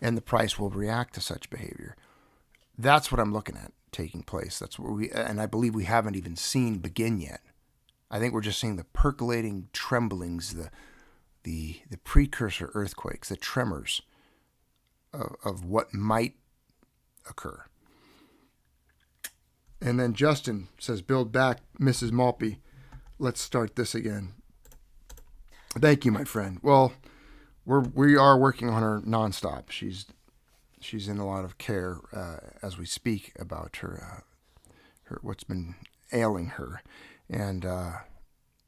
and the price will react to such behavior. That's what I'm looking at taking place. That's what and I believe we haven't even seen begin yet. I think we're just seeing the percolating tremblings, the precursor earthquakes, the tremors of what might occur. And then Justin says, build back, Mrs. Maltby. Let's start this again. Thank you, my friend. Well, we are working on her nonstop. She's in a lot of care as we speak about her what's been ailing her, and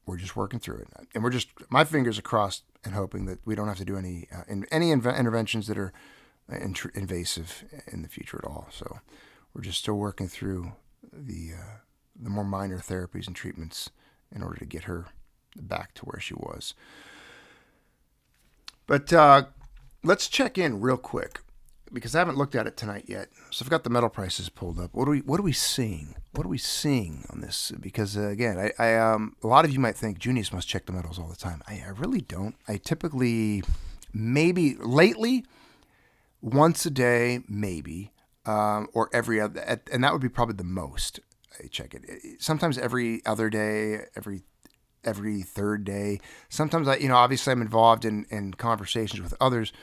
we're just working through it. And my fingers are crossed and hoping that we don't have to do any interventions that are invasive in the future at all. So we're just still working through the more minor therapies and treatments in order to get her back to where she was. But let's check in real quick. because I haven't looked at it tonight yet. So I've got the metal prices pulled up. What are we seeing? What are we seeing on this? Because again, I a lot of you might think Junius must check the metals all the time. I really don't. I typically, maybe lately, once a day, maybe, or every other, and that would be probably the most I check it. Sometimes every other day, every third day. Sometimes obviously I'm involved in conversations with others.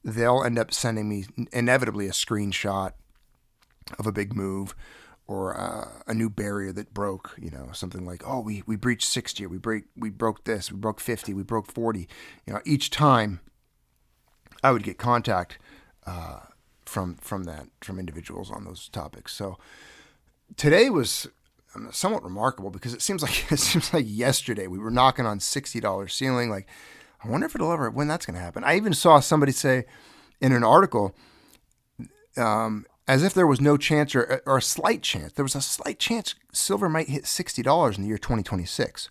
They'll end up sending me inevitably a screenshot of a big move or a new barrier that broke, something like, oh, we breached 60, or we broke this, we broke 50, we broke 40. Each time I would get contact from individuals on those topics. So today was somewhat remarkable because it seems like yesterday we were knocking on $60 ceiling. Like, I wonder if when that's going to happen. I even saw somebody say in an article, as if there was no chance or a slight chance. There was a slight chance silver might hit $60 in the year 2026.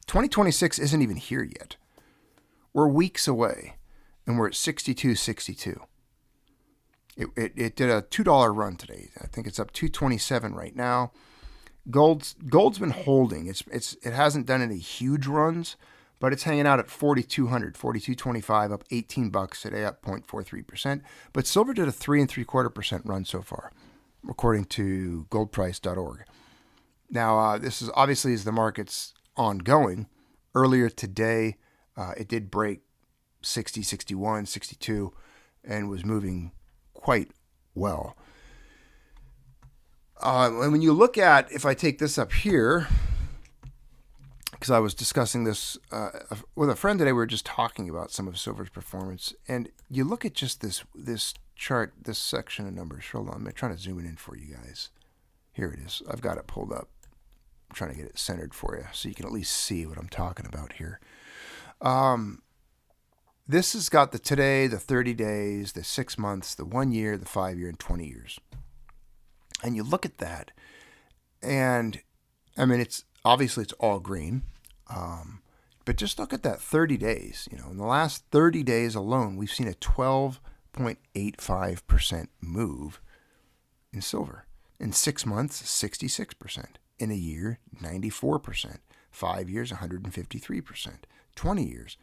2026 isn't even here yet. We're weeks away, and we're at 62.62. It did a $2 run today. I think it's up 227 right now. Gold's been holding. It hasn't done any huge runs, but it's hanging out at 4,200, 4,225, up $18 today, up 0.43%. But silver did a 3 3/4% run so far, according to goldprice.org. Now, this is obviously as the market's ongoing. Earlier today, it did break 60, 61, 62, and was moving quite well. And when you look at, if I take this up here, because I was discussing this with a friend today, we were just talking about some of silver's performance, and you look at just this chart, this section of numbers. Hold on, I'm trying to zoom it in for you guys. Here it is. I've got it pulled up. I'm trying to get it centered for you so you can at least see what I'm talking about here. This has got the today, the 30 days, the 6 months, the 1 year, the 5 year, and 20 years. And you look at that, and I mean, it's all green, but just look at that 30 days. In the last 30 days alone, we've seen a 12.85% move in silver. In 6 months, 66%. In a year, 94%. 5 years, 153%. 20 years,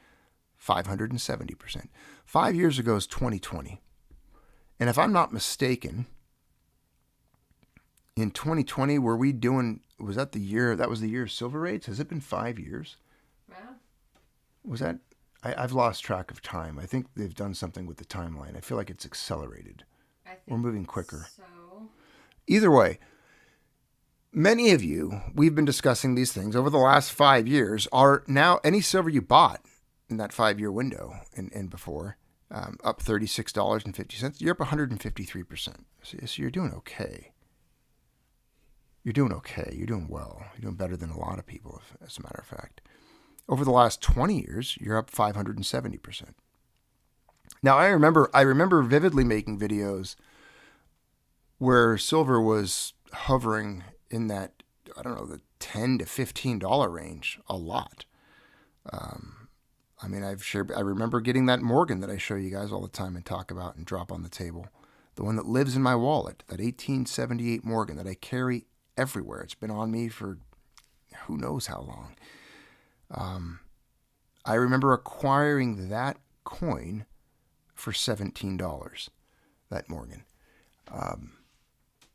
570%. 5 years ago is 2020. And if I'm not mistaken, in 2020, was that the year of silver rates? Has it been 5 years? Yeah. Was that, I've lost track of time. I think they've done something with the timeline. I feel like it's accelerated. We're moving quicker. So. Either way, many of you, we've been discussing these things over the last 5 years, are now any silver you bought in that 5 year window and before, up $36.50, you're up 153%. So you're doing okay. You're doing okay. You're doing well. You're doing better than a lot of people, as a matter of fact. Over the last 20 years, you're up 570%. Now, I remember vividly making videos where silver was hovering in that, the $10 to $15 range a lot. I remember getting that Morgan that I show you guys all the time and talk about and drop on the table. The one that lives in my wallet, that 1878 Morgan that I carry everywhere. It's been on me for who knows how long. I remember acquiring that coin for $17, that Morgan.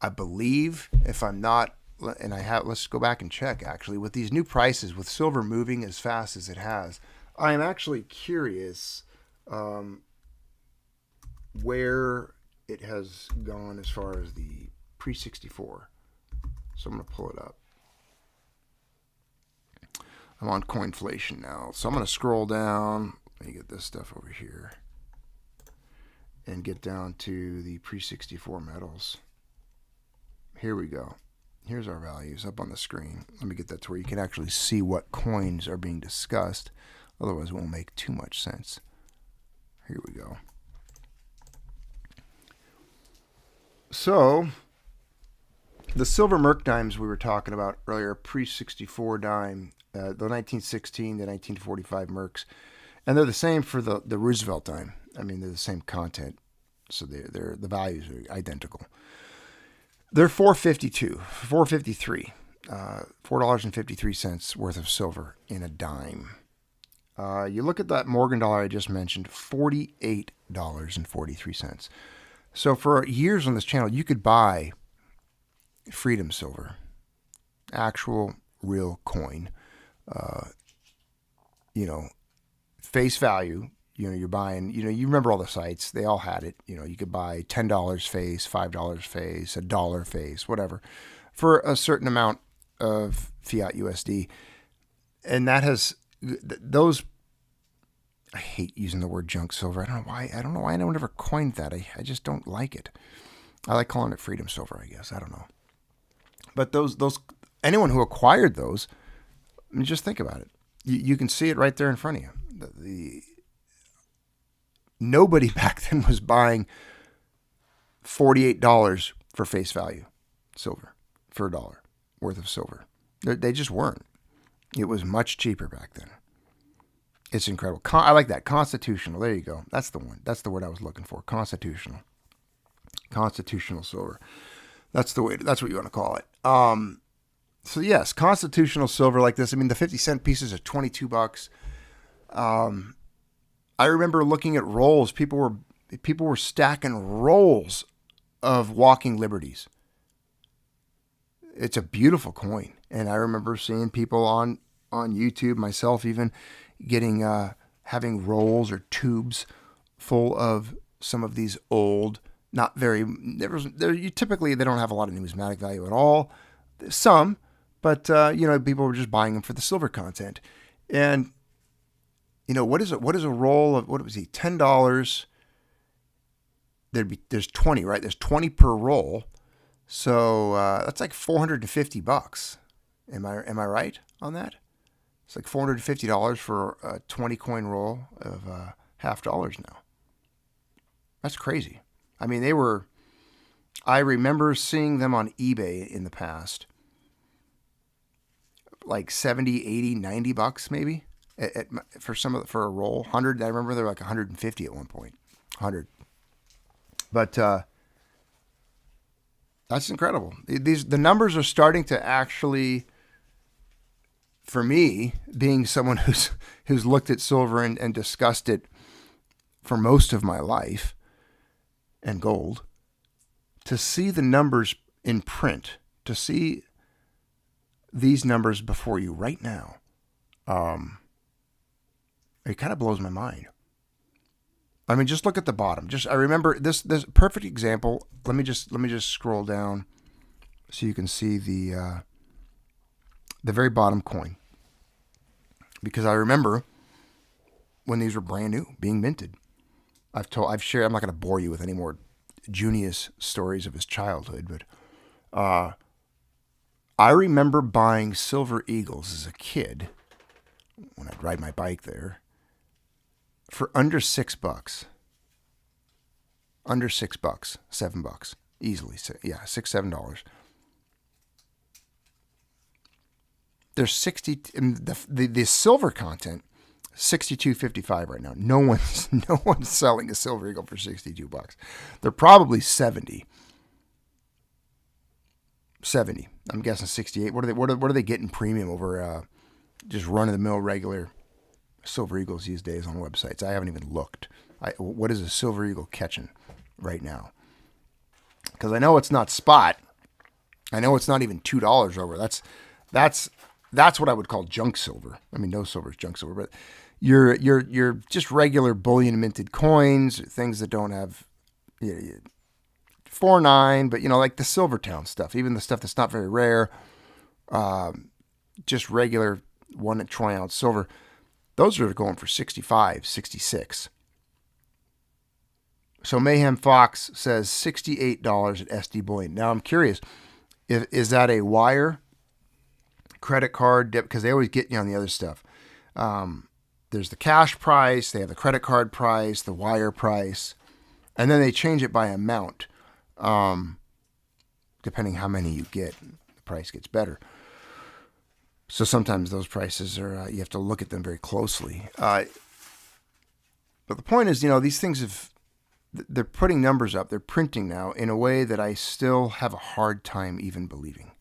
I believe, if I'm not, let's go back and check actually, with these new prices, with silver moving as fast as it has, I'm actually curious where it has gone as far as the pre-64. So I'm going to pull it up. I'm on Coinflation now. So I'm going to scroll down. Let me get this stuff over here. And get down to the pre-64 metals. Here we go. Here's our values up on the screen. Let me get that to where you can actually see what coins are being discussed. Otherwise, it won't make too much sense. Here we go. So, the silver Merc dimes we were talking about earlier, pre-64 dime, the 1916 to 1945 Mercs, and they're the same for the Roosevelt dime. I mean, they're the same content. So the values are identical. They're $4.53, $4.53 worth of silver in a dime. You look at that Morgan dollar I just mentioned, $48.43. So for years on this channel, you could buy freedom silver, actual real coin, face value. You're buying, you remember all the sites, they all had it. You could buy $10 face, $5 face, $1 face, whatever, for a certain amount of Fiat USD. And that has, those, I hate using the word junk silver. I don't know why no one ever coined that. I just don't like it. I like calling it freedom silver, I guess. I don't know. But those anyone who acquired those, I mean, just think about it. You can see it right there in front of you. Nobody back then was buying $48 for face value silver, for $1 worth of silver. They just weren't. It was much cheaper back then. It's incredible. I like that. Constitutional. There you go. That's the one. That's the word I was looking for. Constitutional. Constitutional silver. That's what you want to call it. So yes, constitutional silver like this. I mean, the 50-cent pieces are $22. I remember looking at rolls. People were stacking rolls of walking liberties. It's a beautiful coin, and I remember seeing people on YouTube, myself even, getting having rolls or tubes full of some of these old, not very. Typically they don't have a lot of numismatic value at all. Some, but people were just buying them for the silver content. And what is a roll of, what was he, $10? There's 20, right? There's 20 per roll. So that's like $450. Am I right on that? It's like $450 for a 20 coin roll of $50 now. That's crazy. I mean, I remember seeing them on eBay in the past, like 70, 80, $90 maybe for a roll. 100, I remember they were like 150 at one point. 100. But that's incredible. The numbers are starting to actually, for me, being someone who's looked at silver and discussed it for most of my life, and gold, to see the numbers in print, to see these numbers before you right now, it kind of blows my mind. I mean, just look at the bottom. I remember this perfect example. Let me just scroll down so you can see the very bottom coin, because I remember when these were brand new, being minted. I've shared. I'm not going to bore you with any more Junius stories of his childhood, but I remember buying Silver Eagles as a kid when I'd ride my bike there for under $6. Under $6, $7, easily. Yeah, $6, $7. There's 60. The silver content, $62.55 right now. No one's selling a Silver Eagle for $62. They're probably 70. 70. I'm guessing 68. What are they getting premium over just run of the mill regular Silver Eagles these days on websites? I haven't even looked. What is a Silver Eagle catching right now? Because I know it's not spot. I know it's not even $2 over. That's what I would call junk silver. I mean, no silver is junk silver, but you're just regular bullion minted coins, things that don't have 4.9, but like the Silvertown stuff, even the stuff that's not very rare, just regular 1 troy ounce silver. Those are going for 65, 66. So Mayhem Fox says $68 at SD Bullion. Now I'm curious, is that a wire, credit card, dip? Because they always get you on the other stuff. There's the cash price, they have the credit card price, the wire price, and then they change it by amount. Depending how many you get, the price gets better. So sometimes those prices are, you have to look at them very closely. But the point is, these things they're putting numbers up. They're printing now in a way that I still have a hard time even believing.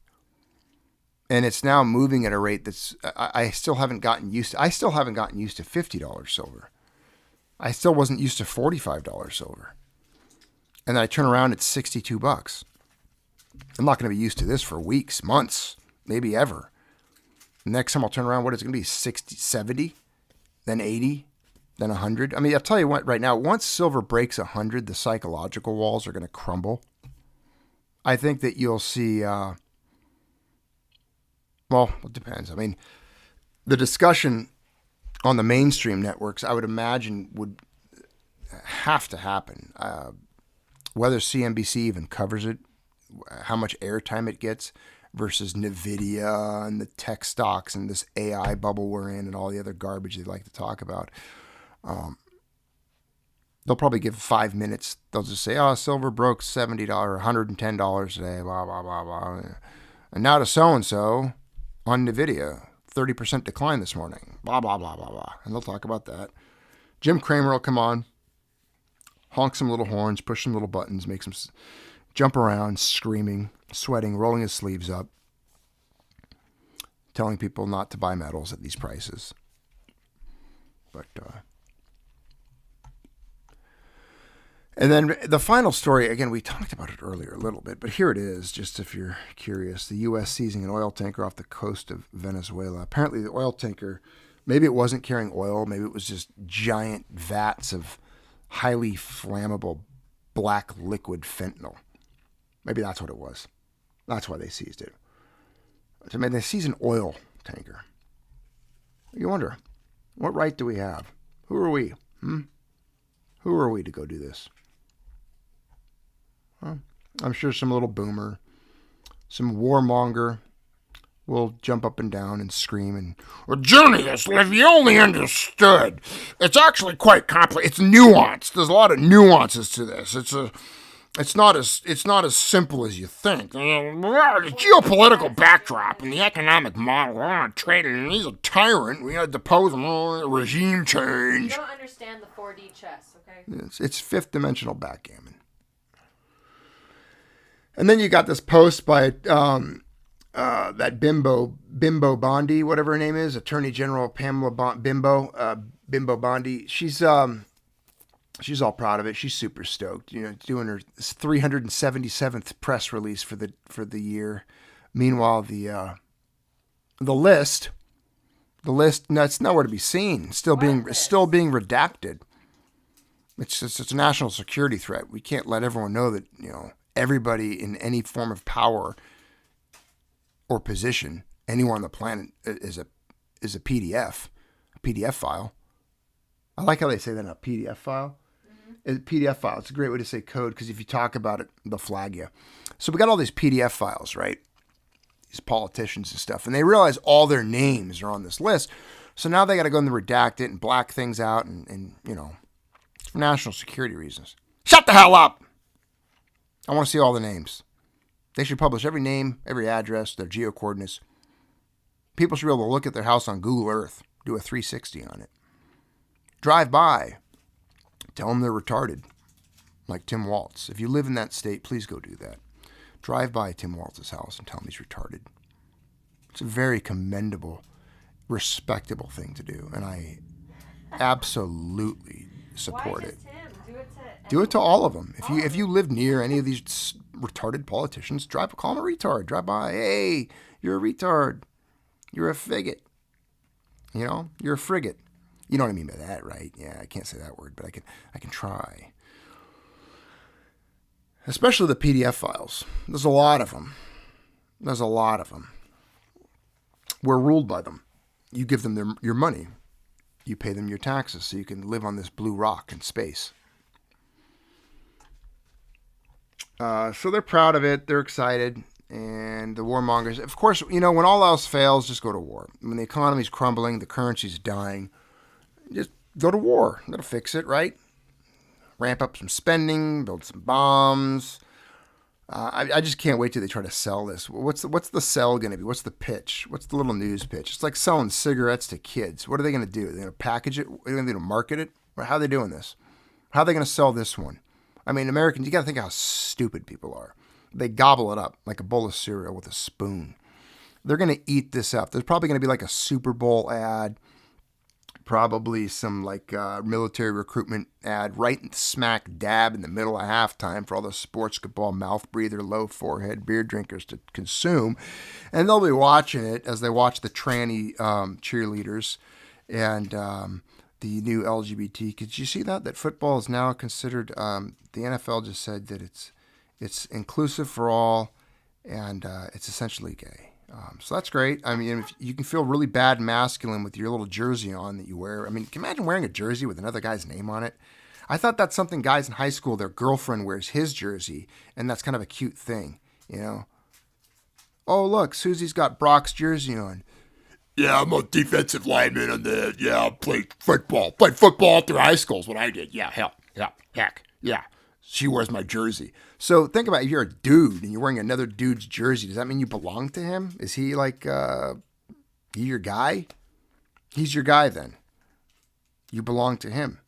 And it's now moving at a rate that's I still haven't gotten used to. I still haven't gotten used to $50 silver. I still wasn't used to $45 silver. And then I turn around, it's $62. I'm not going to be used to this for weeks, months, maybe ever. Next time I'll turn around, what is it going to be? 60, 70, then 80, then 100. I mean, I'll tell you what, right now, once silver breaks 100, the psychological walls are going to crumble. I think that you'll see, well, it depends. I mean, the discussion on the mainstream networks, I would imagine, would have to happen. Whether CNBC even covers it, how much airtime it gets versus NVIDIA and the tech stocks and this AI bubble we're in and all the other garbage they like to talk about. They'll probably give 5 minutes. They'll just say, oh, silver broke $70, $110 today, blah, blah, blah, blah. And now to so-and-so on NVIDIA, 30% decline this morning, blah, blah, blah, blah, blah. And they'll talk about that. Jim Cramer will come on, honk some little horns, push some little buttons, make some jump around, screaming, sweating, rolling his sleeves up, telling people not to buy metals at these prices. But, and then the final story, again, we talked about it earlier a little bit, but here it is, just if you're curious. The U.S. seizing an oil tanker off the coast of Venezuela. Apparently the oil tanker, maybe it wasn't carrying oil, maybe it was just giant vats of highly flammable black liquid fentanyl. Maybe that's what it was. That's why they seized it. I mean, they seized an oil tanker. You wonder, what right do we have? Who are we? Who are we to go do this? Well, I'm sure some little boomer, some warmonger will jump up and down and scream and, well, Junius, if you only understood, it's actually quite complex. It's nuanced. There's a lot of nuances to this. It's not as simple as you think. The geopolitical backdrop and the economic model. We're on trading, and he's a tyrant. We got to depose him. Regime change. You don't understand the 4D chess, okay? It's fifth dimensional backgammon. And then you got this post by that Bimbo Bondi, whatever her name is, Attorney General Pamela Bimbo Bondi. She's all proud of it. She's super stoked. Doing her 377th press release for the year. Meanwhile, the list, no, it's nowhere to be seen. Still being redacted. It's a national security threat. We can't let everyone know that everybody in any form of power or position anywhere on the planet is a PDF file. I like how they say that, a PDF file. A PDF file. It's a great way to say code because if you talk about it, they'll flag you. So we got all these PDF files, right? These politicians and stuff, and they realize all their names are on this list. So now they got to go and redact it and black things out, and it's for national security reasons. Shut the hell up! I want to see all the names. They should publish every name, every address, their geo coordinates. People should be able to look at their house on Google Earth, do a 360 on it. Drive by. Tell them they're retarded, like Tim Walz. If you live in that state, please go do that. Drive by Tim Walz's house and tell him he's retarded. It's a very commendable, respectable thing to do, and I absolutely support it. Why just him? Do it to all of them. If you live near any of these retarded politicians, call them a retard. Drive by. Hey, you're a retard. You're a faggot. You're a frigate. You know what I mean by that, right? Yeah, I can't say that word, but I can try. Especially the PDF files. There's a lot of them. We're ruled by them. You give them your money. You pay them your taxes so you can live on this blue rock in space. So they're proud of it. They're excited. And the warmongers, of course, when all else fails, just go to war. When the economy's crumbling, the currency's dying, just go to war. That'll fix it, right? Ramp up some spending, build some bombs. I just can't wait till they try to sell this. What's the sell going to be? What's the pitch? What's the little news pitch? It's like selling cigarettes to kids. What are they going to do? They're going to package it? Are they going to market it? Or how are they doing this? How are they going to sell this one? I mean, Americans, you got to think how stupid people are. They gobble it up like a bowl of cereal with a spoon. They're going to eat this up. There's probably going to be like a Super Bowl ad, probably some like military recruitment ad right smack dab in the middle of halftime for all the sports football mouth breather, low forehead beer drinkers to consume. And they'll be watching it as they watch the tranny cheerleaders and the new LGBT. Did you see that football is now considered, the NFL just said that it's inclusive for all and it's essentially gay. So that's great. I mean, if you can feel really bad and masculine with your little jersey on that you wear. I mean, can you imagine wearing a jersey with another guy's name on it? I thought that's something guys in high school, their girlfriend wears his jersey, and that's kind of a cute thing, you know? Oh, look, Susie's got Brock's jersey on. Yeah, I'm a defensive lineman on the, I played football. Played football through high school is what I did. Yeah, heck, yeah. She wears my jersey. So think about it. If you're a dude and you're wearing another dude's jersey, does that mean you belong to him? Is he like, he your guy? He's your guy then. You belong to him.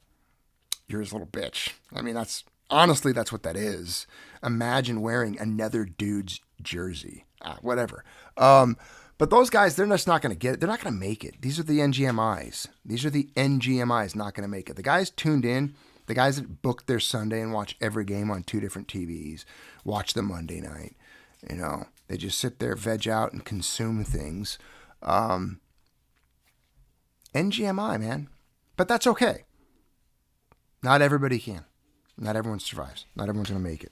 You're his little bitch. I mean, that's what that is. Imagine wearing another dude's jersey. Whatever. But those guys, they're just not going to get it. They're not going to make it. These are the NGMIs. These are the NGMIs not going to make it. The guys tuned in. The guys that booked their Sunday and watch every game on 2 different TVs, watch the Monday night, you know, they just sit there, veg out, and consume things. NGMI, man. But that's okay. Not everybody can. Not everyone survives. Not everyone's going to make it.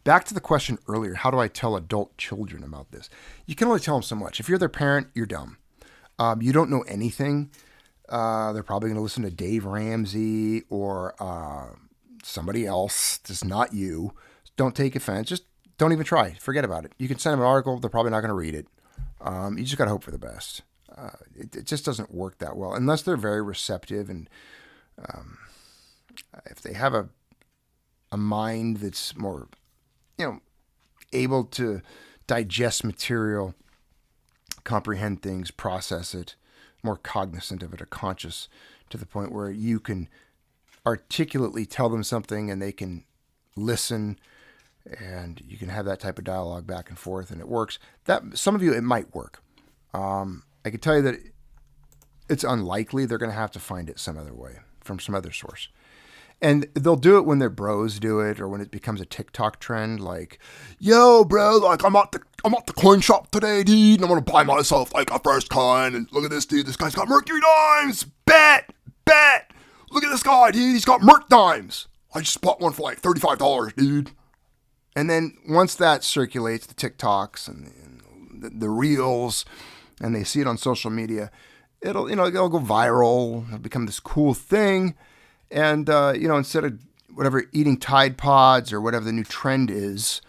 Back to the question earlier, how do I tell adult children about this? You can only tell them so much. If you're their parent, you're dumb. You don't know anything. They're probably going to listen to Dave Ramsey or somebody else. Just not you. Don't take offense. Just don't even try. Forget about it. You can send them an article. They're probably not going to read it. You just got to hope for the best. It just doesn't work that well unless they're very receptive and if they have a mind that's more, able to digest material, comprehend things, process it, more cognizant of it, or conscious to the point where you can articulately tell them something and they can listen and you can have that type of dialogue back and forth and it works. That some of you, it might work. I can tell you that it's unlikely. They're going to have to find it some other way from some other source. And they'll do it when their bros do it or when it becomes a TikTok trend. Like, yo, bro, like I'm at the coin shop today, dude, and I'm going to buy myself like a first coin. And look at this, dude. This guy's got Mercury dimes. Bet. Look at this guy, dude. He's got Merc dimes. I just bought one for like $35, dude. And then once that circulates, the TikToks and the reels, and they see it on social media, it'll go viral. It'll become this cool thing. And, instead of whatever, eating Tide Pods or whatever the new trend is,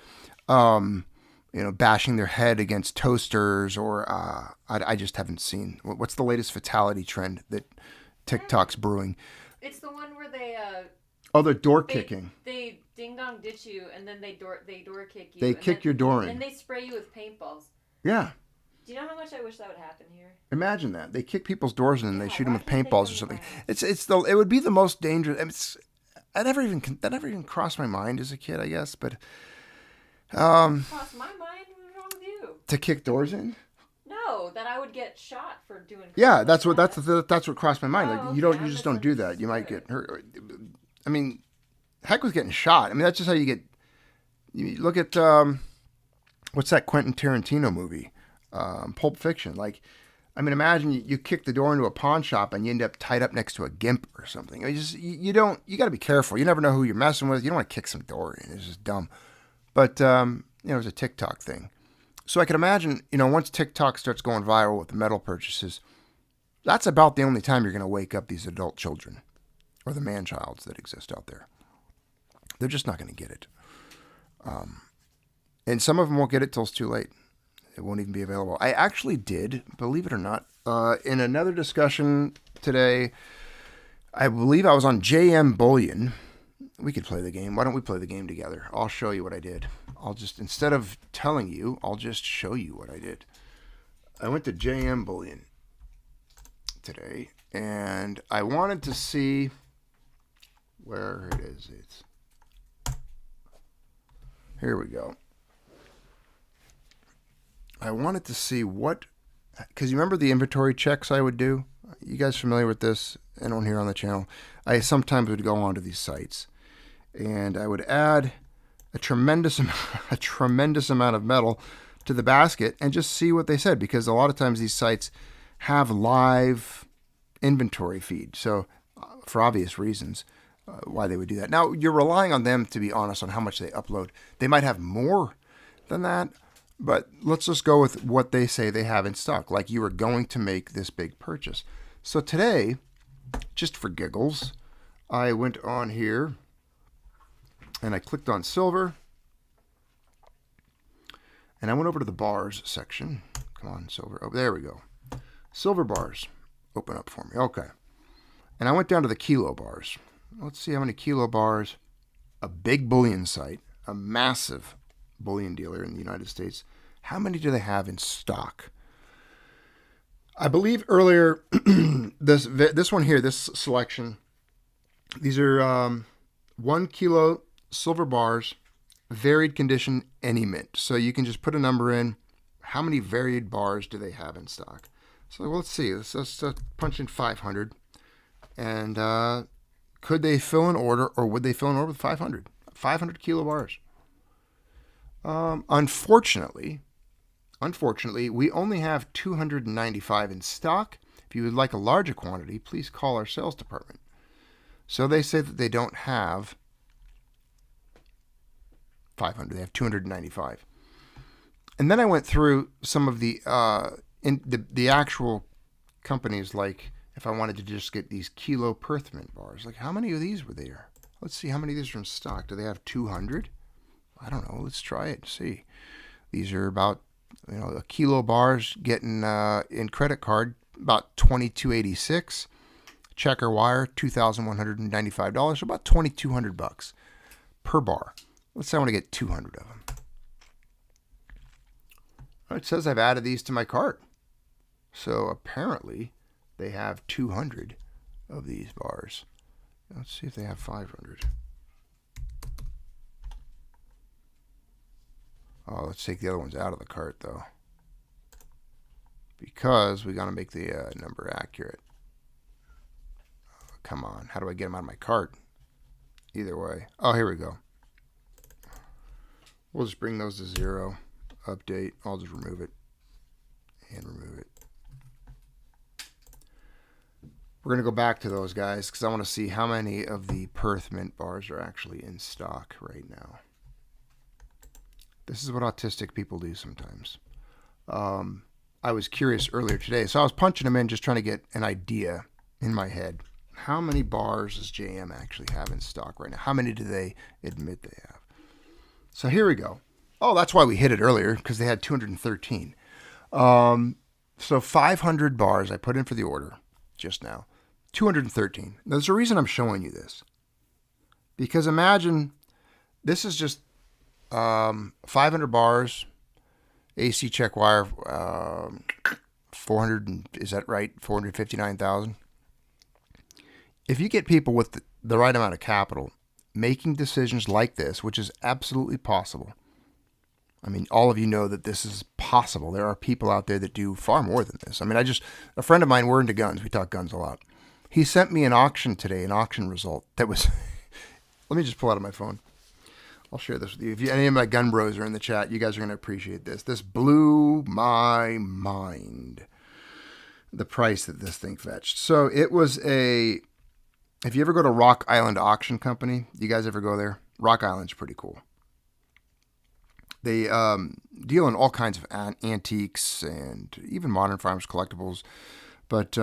bashing their head against toasters or I just haven't seen. What's the latest fatality trend that TikTok's brewing? It's the one where they... they're door kicking. They ding-dong ditch you, and then they door kick you. They kick your door in. And they spray you with paintballs. Yeah. Do you know how much I wish that would happen here? Imagine that. They kick people's doors in and they shoot them with paintballs or something. It would be the most dangerous. That never even crossed my mind as a kid, I guess. But crossed my mind. What's wrong with you? To kick doors in? No, that I would get shot for doing. Yeah, that's what crossed my mind. Like okay. you just don't do that. You might get hurt. I mean, heck with getting shot. I mean, that's just how you get. You look at what's that Quentin Tarantino movie? Pulp Fiction. Like, I mean, imagine you kick the door into a pawn shop and you end up tied up next to a gimp or something. You got to be careful. You never know who you're messing with. You don't want to kick some door in. It's just dumb. But, it was a TikTok thing. So I can imagine, once TikTok starts going viral with the metal purchases, that's about the only time you're going to wake up these adult children or the man-childs that exist out there. They're just not going to get it. And some of them won't get it till it's too late. It won't even be available. I actually did, believe it or not, in another discussion today, I believe I was on JM Bullion. We could play the game. Why don't we play the game together? I'll show you what I did. Instead of telling you, I'll just show you what I did. I went to JM Bullion today, and I wanted to see where it is. Here we go. I wanted to see what, because you remember the inventory checks I would do? You guys familiar with this? Anyone here on the channel? I sometimes would go onto these sites and I would add a tremendous amount of metal to the basket and just see what they said, because a lot of times these sites have live inventory feed. So for obvious reasons, why they would do that. Now, you're relying on them to be honest on how much they upload. They might have more than that, but let's just go with what they say they have in stock, like you are going to make this big purchase. So today, just for giggles, I went on here and I clicked on silver and I went over to the bars section. Come on, silver. Oh, there we go. Silver bars. Open up for me. Okay. And I went down to the kilo bars. Let's see how many kilo bars a big bullion site, a massive bullion dealer in the United States, how many do they have in stock? I believe earlier, this one here, this selection, these are 1 kilo silver bars, varied condition, any mint. So you can just put a number in. How many varied bars do they have in stock? So let's see. Let's punch in 500. And could they fill an order, or would they fill an order with 500? 500 kilo bars. Unfortunately, we only have 295 in stock. If you would like a larger quantity, please call our sales department. So they say that they don't have 500. They have 295. And then I went through some of the actual companies, like if I wanted to just get these kilo Perthman bars, like how many of these were there? Let's see how many of these are in stock. Do they have 200? I don't know. Let's try it and see. These are about, a kilo bars getting in credit card about $22.86. Checker wire $2,195. So about $2,200 per bar. Let's say I want to get 200 of them. It says I've added these to my cart. So apparently they have 200 of these bars. Let's see if they have 500. Oh, let's take the other ones out of the cart, though, because we got to make the number accurate. Oh, come on. How do I get them out of my cart? Either way. Oh, here we go. We'll just bring those to 0. Update. I'll just remove it and remove it. We're going to go back to those guys because I want to see how many of the Perth Mint bars are actually in stock right now. This is what autistic people do sometimes. I was curious earlier today, so I was punching them in just trying to get an idea in my head. How many bars does JM actually have in stock right now? How many do they admit they have? So here we go. Oh, that's why we hit it earlier, because they had 213. So 500 bars I put in for the order just now. 213. Now, there's a reason I'm showing you this. Because imagine this is just 500 bars, AC check wire, 400, is that right? 459,000. If you get people with the right amount of capital making decisions like this, which is absolutely possible. I mean, all of you know that this is possible. There are people out there that do far more than this. I mean, a friend of mine, we're into guns. We talk guns a lot. He sent me an auction today, an auction result that was, let me just pull out of my phone. I'll share this with you. If any of my gun bros are in the chat, you guys are going to appreciate this. This blew my mind, the price that this thing fetched. So it was if you ever go to Rock Island Auction Company, you guys ever go there? Rock Island's pretty cool. They deal in all kinds of antiques and even modern firearms collectibles. But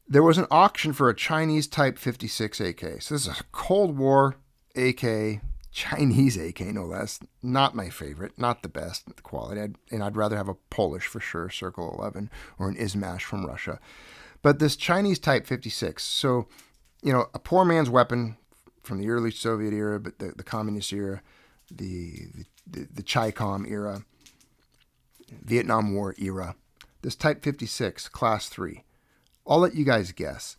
there was an auction for a Chinese Type 56 AK. So this is a Cold War AK, Chinese AK, no less. Not my favorite, not the best quality. I'd rather have a Polish for sure, Circle 11, or an Izmash from Russia. But this Chinese Type 56, so, a poor man's weapon from the early Soviet era, but the communist era, the Chi-Com era, Vietnam War era. This Type 56, Class 3. I'll let you guys guess.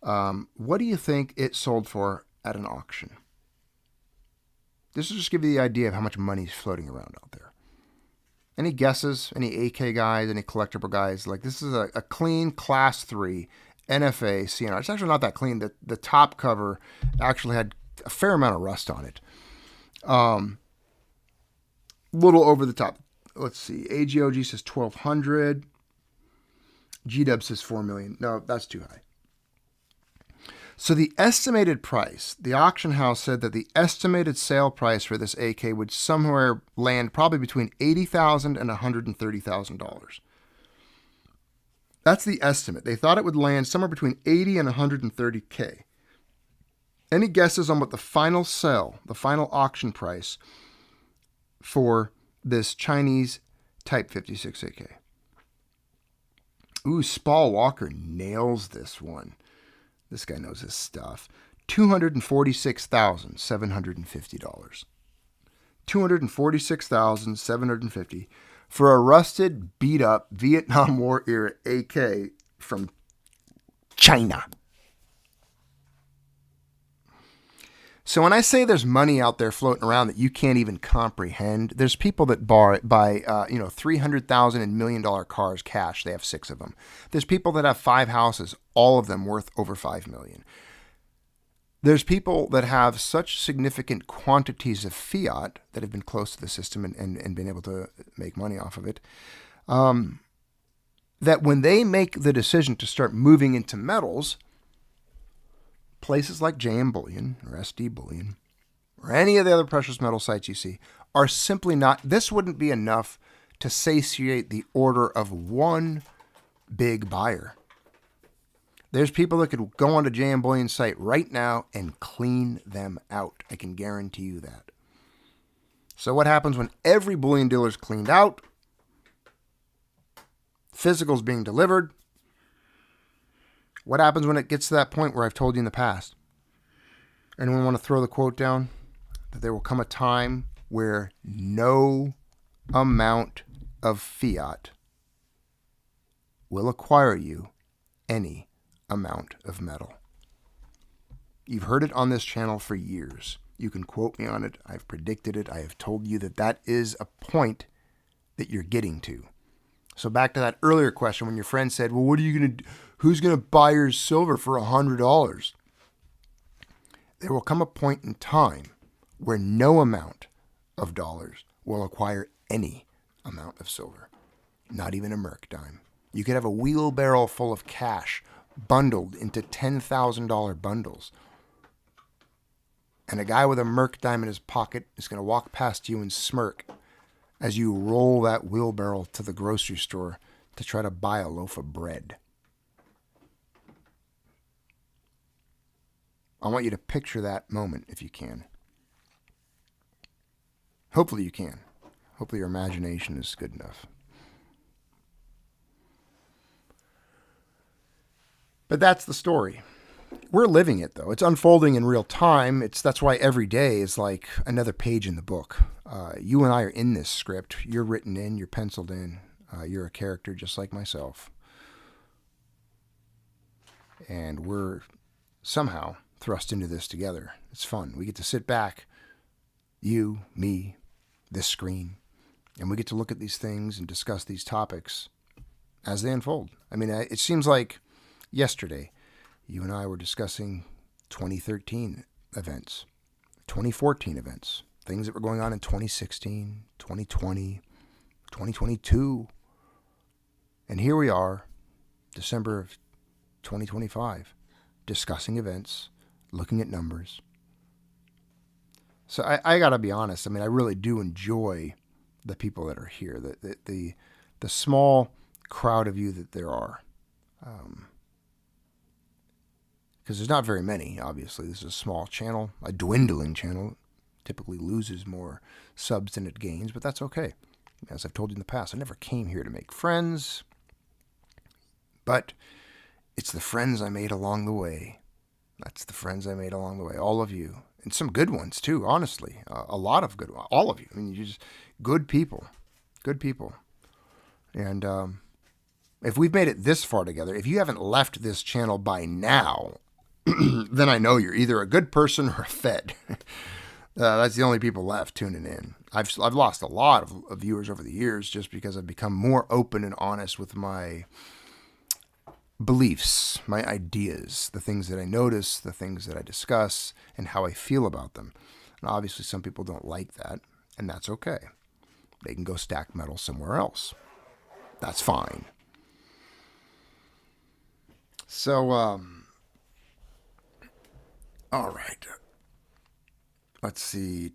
What do you think it sold for at an auction? This will just give you the idea of how much money is floating around out there. Any guesses? Any AK guys? Any collectible guys? Like, this is a clean Class 3 NFA CNR. It's actually not that clean. The top cover actually had a fair amount of rust on it. Little over the top. Let's see. AGOG says 1,200. GW says 4 million. No, that's too high. So the estimated price, the auction house said that the estimated sale price for this AK would somewhere land probably between $80,000 and $130,000. That's the estimate. They thought it would land somewhere between 80 and 130K. Any guesses on what the final sell, the final auction price for this Chinese Type 56 AK? Ooh, Spall Walker nails this one. This guy knows his stuff. $246,750. $246,750 for a rusted, beat-up Vietnam War era AK from China. So when I say there's money out there floating around that you can't even comprehend, there's people that buy $300,000 and $1 million cars cash. They have 6 of them. There's people that have 5 houses, all of them worth over $5 million. There's people that have such significant quantities of fiat that have been close to the system and been able to make money off of it, that when they make the decision to start moving into metals, places like JM Bullion or SD Bullion or any of the other precious metal sites you see are simply not, this wouldn't be enough to satiate the order of one big buyer. There's people that could go onto JM Bullion's site right now and clean them out. I can guarantee you that. So what happens when every bullion dealer is cleaned out? Physicals being delivered. What happens when it gets to that point where I've told you in the past? Anyone want to throw the quote down? That there will come a time where no amount of fiat will acquire you any amount of metal. You've heard it on this channel for years. You can quote me on it. I've predicted it. I have told you that that is a point that you're getting to. So back to that earlier question when your friend said, well, what are you going to do? Who's going to buy your silver for $100? There will come a point in time where no amount of dollars will acquire any amount of silver. Not even a Merc dime. You could have a wheelbarrow full of cash bundled into $10,000 bundles. And a guy with a Merc dime in his pocket is going to walk past you and smirk as you roll that wheelbarrow to the grocery store to try to buy a loaf of bread. I want you to picture that moment if you can. Hopefully you can. Hopefully your imagination is good enough. But that's the story. We're living it, though. It's unfolding in real time. That's why every day is like another page in the book. You and I are in this script. You're written in. You're penciled in. You're a character just like myself. And we're somehow thrust into this together. It's fun. We get to sit back, you, me, this screen, and we get to look at these things and discuss these topics as they unfold. I mean, it seems like yesterday, you and I were discussing 2013 events, 2014 events, things that were going on in 2016, 2020, 2022. And here we are, December of 2025, discussing events, looking at numbers. So I got to be honest. I mean, I really do enjoy the people that are here, the small crowd of you that there are. Because there's not very many, obviously. This is a small channel, a dwindling channel. Typically loses more subs than it gains, but that's okay. As I've told you in the past, I never came here to make friends, but it's the friends I made along the way. That's the friends I made along the way. All of you. And some good ones, too, honestly. A lot of good ones. All of you. I mean, you're just good people. Good people. And if we've made it this far together, if you haven't left this channel by now, then I know you're either a good person or a fed. That's the only people left tuning in. I've lost a lot of viewers over the years just because I've become more open and honest with my beliefs, my ideas, the things that I notice, the things that I discuss, and how I feel about them. And obviously some people don't like that, and that's okay. They can go stack metal somewhere else. That's fine. So, all right. Let's see.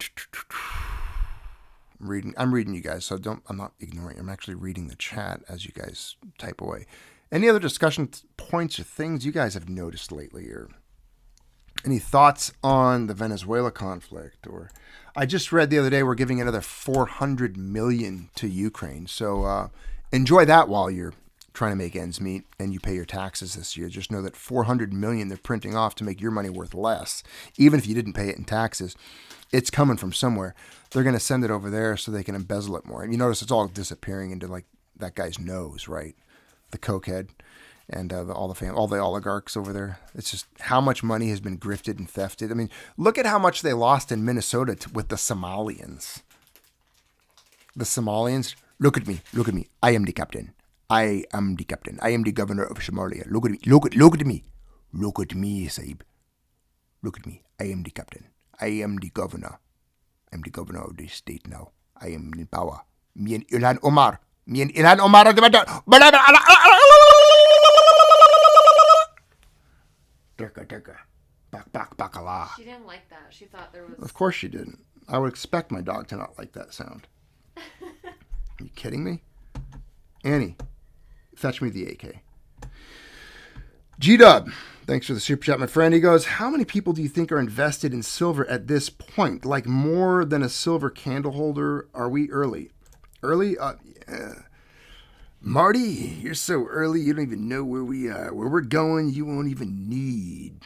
I'm reading you guys, so I'm not ignoring you. I'm actually reading the chat as you guys type away. Any other discussion points or things you guys have noticed lately, or any thoughts on the Venezuela conflict? Or I just read the other day we're giving another $400 million to Ukraine. So enjoy that while you're trying to make ends meet and you pay your taxes this year. Just know that $400 million they're printing off to make your money worth less, even if you didn't pay it in taxes. It's coming from somewhere. They're going to send it over there so they can embezzle it more. And you notice it's all disappearing into like that guy's nose, right? The cokehead and all the oligarchs over there. It's just how much money has been grifted and thefted. I mean, look at how much they lost in Minnesota with the Somalians. The Somalians, look at me. I am the captain. I am the captain. I am the governor of Somalia. Look at me. Look at me. Look at me, Saib. Look at me. I am the captain. I am the governor. I'm the governor of this state now. I am in power. Me and Ilhan Omar are the matter. She didn't like that. She thought there was... Of course she didn't. I would expect my dog to not like that sound. Are you kidding me? Annie, fetch me the AK. G-Dub, thanks for the super chat, my friend. He goes, how many people do you think are invested in silver at this point? Like more than a silver candle holder? Are we early? Early? Yeah. Marty, you're so early, you don't even know where we are. Where we're going, you won't even need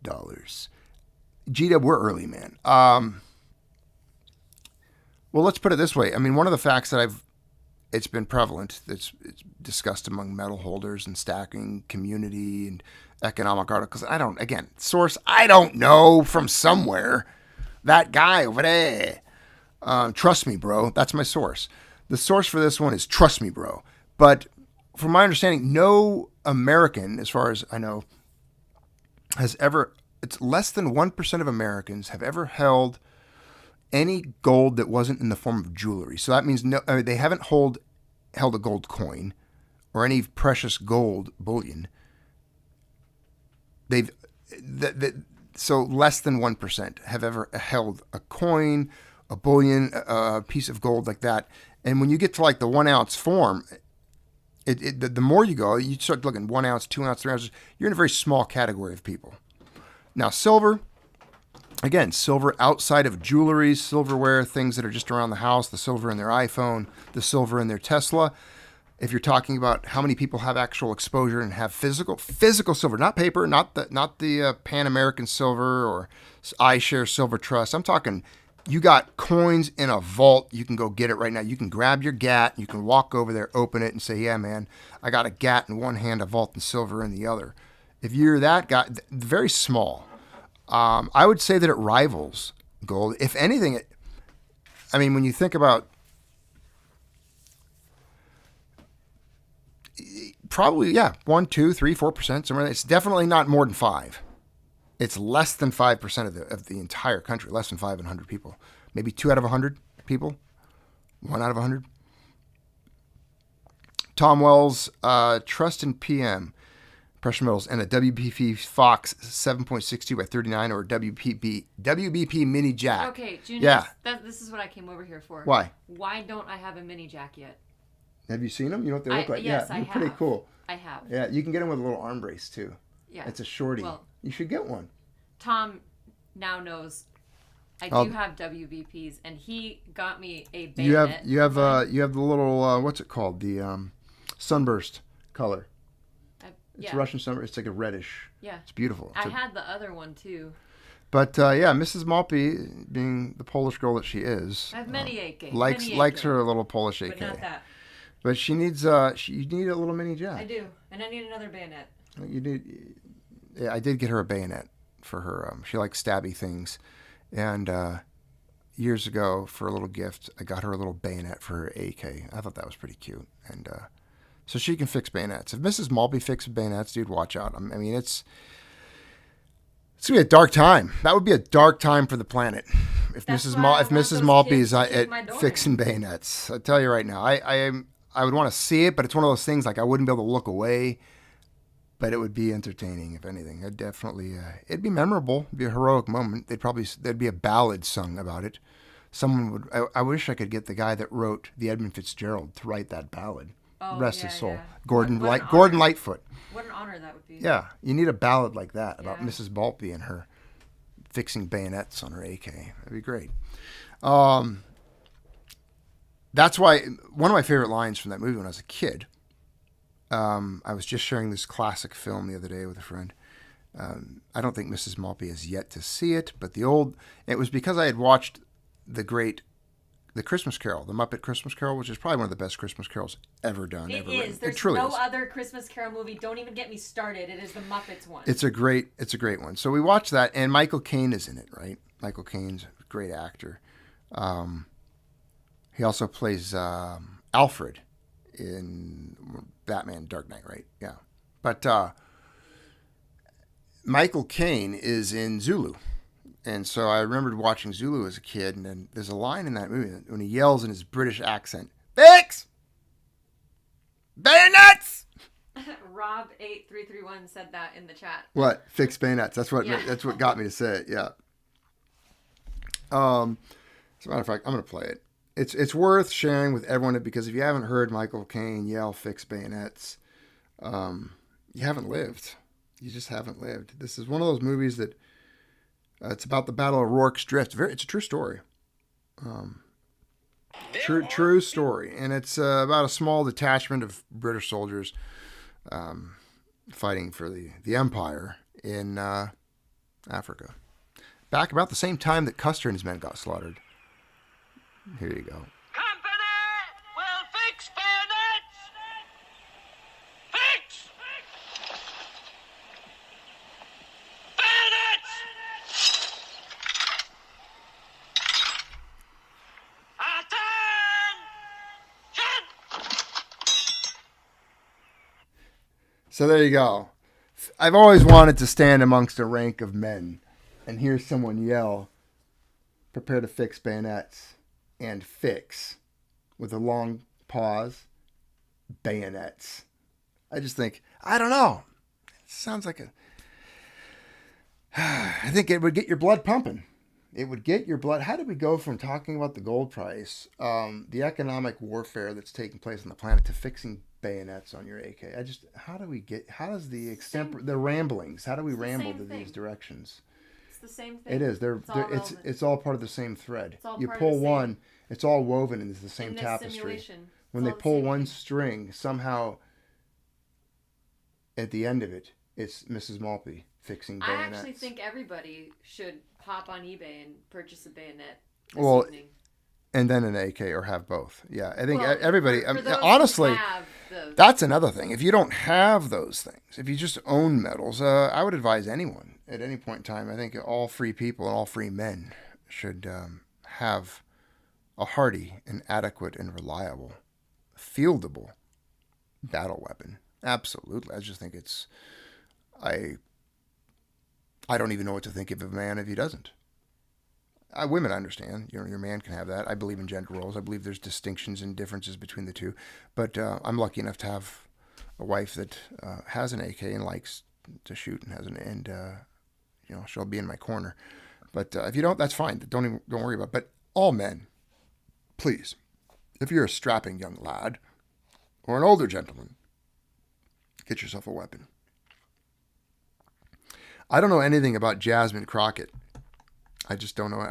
dollars. G-Dub, we're early, man. Well, let's put it this way. I mean, one of the facts that it's been prevalent, it's discussed among metal holders and stacking community and economic articles. I don't know, from somewhere. That guy over there. Trust me, bro. That's my source. The source for this one is trust me, bro. But from my understanding, no American, as far as I know, it's less than 1% of Americans have ever held any gold that wasn't in the form of jewelry. So that means they haven't held a gold coin or any precious gold bullion. So less than 1% have ever held a coin, a bullion, a piece of gold like that. And when you get to like the 1 ounce form, the more you go, you start looking 1 ounce, 2 ounce, 3 ounces. You're in a very small category of people. Now, silver. Again, silver outside of jewelry, silverware, things that are just around the house, the silver in their iPhone, the silver in their Tesla. If you're talking about how many people have actual exposure and have physical silver, not paper, not the Pan American silver or iShare Silver Trust. I'm talking you got coins in a vault. You can go get it right now. You can grab your GAT. You can walk over there, open it, and say, yeah, man, I got a GAT in one hand, a vault and silver in the other. If you're that guy, very small. I would say that it rivals gold. If anything, when you think about probably, 1, 2, 3, 4%, somewhere. It's definitely not more than 5. It's less than 5% of the entire country, less than 5 in 100 people. Maybe 2 out of 100 people, 1 out of 100. Tom Wells, Trust in PM. Precious metals, and a WBP Fox 7.62 by 39 or WBP Mini Jack. Okay, Junius, yeah. This is what I came over here for. Why? Why don't I have a Mini Jack yet? Have you seen them? You know what they look like? Yes, yeah, I they're have. pretty cool. I have. Yeah, you can get them with a little arm brace too. Yeah. It's a shorty. Well, you should get one. Tom now knows I do have WBPs, and he got me a bayonet. You have the little what's it called? The sunburst color. It's Russian summer. It's like a reddish. Yeah. It's beautiful. I had the other one too. But Mrs. Maltby, being the Polish girl that she is, I have many AK. Likes her little Polish AK. But not that. But she needs you need a little mini jack. I do, and I need another bayonet. You need. Yeah, I did get her a bayonet for her. She likes stabby things, and years ago for a little gift, I got her a little bayonet for her AK. I thought that was pretty cute. And so she can fix bayonets. If Mrs. Maltby fixes bayonets, dude, watch out. I mean, it's going to be a dark time. That would be a dark time for the planet. If Mrs. Maltby's at fixing bayonets. I tell you right now, I would want to see it, but it's one of those things like I wouldn't be able to look away. But it would be entertaining, if anything. I'd definitely, it'd be memorable. It'd be a heroic moment. There'd be a ballad sung about it. Someone would. I wish I could get the guy that wrote the Edmund Fitzgerald to write that ballad. Oh, Rest his soul. Yeah. Gordon Lightfoot. What an honor that would be. Yeah, you need a ballad like that about Mrs. Maltby and her fixing bayonets on her AK. That'd be great. That's why one of my favorite lines from that movie when I was a kid. I was just sharing this classic film the other day with a friend. I don't think Mrs. Maltby has yet to see it, but it was because I had watched the Christmas Carol, the Muppet Christmas Carol, which is probably one of the best Christmas carols ever done. It ever is. Written. There's it truly no is. other Christmas Carol movie. Don't even get me started. It is the Muppets one. It's a great one. So we watched that, and Michael Caine is in it, right? Michael Caine's a great actor. He also plays Alfred in Batman Dark Knight, right? Yeah. But Michael Caine is in Zulu. And so I remembered watching Zulu as a kid, and then there's a line in that movie when he yells in his British accent, "Fix! Bayonets!" Rob8331 said that in the chat. What? Fix bayonets. That's what got me to say it, yeah. As a matter of fact, I'm going to play it. It's worth sharing with everyone because if you haven't heard Michael Caine yell "Fix bayonets," you haven't lived. You just haven't lived. This is one of those movies that it's about the Battle of Rorke's Drift. It's a true story. True story, and it's about a small detachment of British soldiers fighting for the Empire in Africa. Back about the same time that Custer and his men got slaughtered. Here you go. Company will fix bayonets! Fix! Bayonets! Attention! So there you go. I've always wanted to stand amongst a rank of men and hear someone yell, "Prepare to fix bayonets," and fix, with a long pause, bayonets. I just think, I don't know. It sounds like I think it would get your blood pumping. It would get your blood. How did we go from talking about the gold price, the economic warfare that's taking place on the planet, to fixing bayonets on your AK? How does the ramblings, how do we ramble to these directions? It's the same thing. It is. It's all part of the same thread. You pull one, it's all woven into the same tapestry. When they pull one string, somehow at the end of it, it's Mrs. Maltby fixing bayonets. I actually think everybody should hop on eBay and purchase a bayonet this evening. And then an AK, or have both. Yeah, I think Well, everybody. for those who honestly, have that's another thing. If you don't have those things, if you just own medals, I would advise anyone at any point in time. I think all free people and all free men should have a hardy and adequate and reliable, fieldable battle weapon. Absolutely, I just think it's. I don't even know what to think of a man if he doesn't. Women, I understand. Your man can have that. I believe in gender roles. I believe there's distinctions and differences between the two. But I'm lucky enough to have a wife that has an AK and likes to shoot and she'll be in my corner. But if you don't, that's fine. Don't worry about it. But all men, please, if you're a strapping young lad or an older gentleman, get yourself a weapon. I don't know anything about Jasmine Crockett. I just don't know.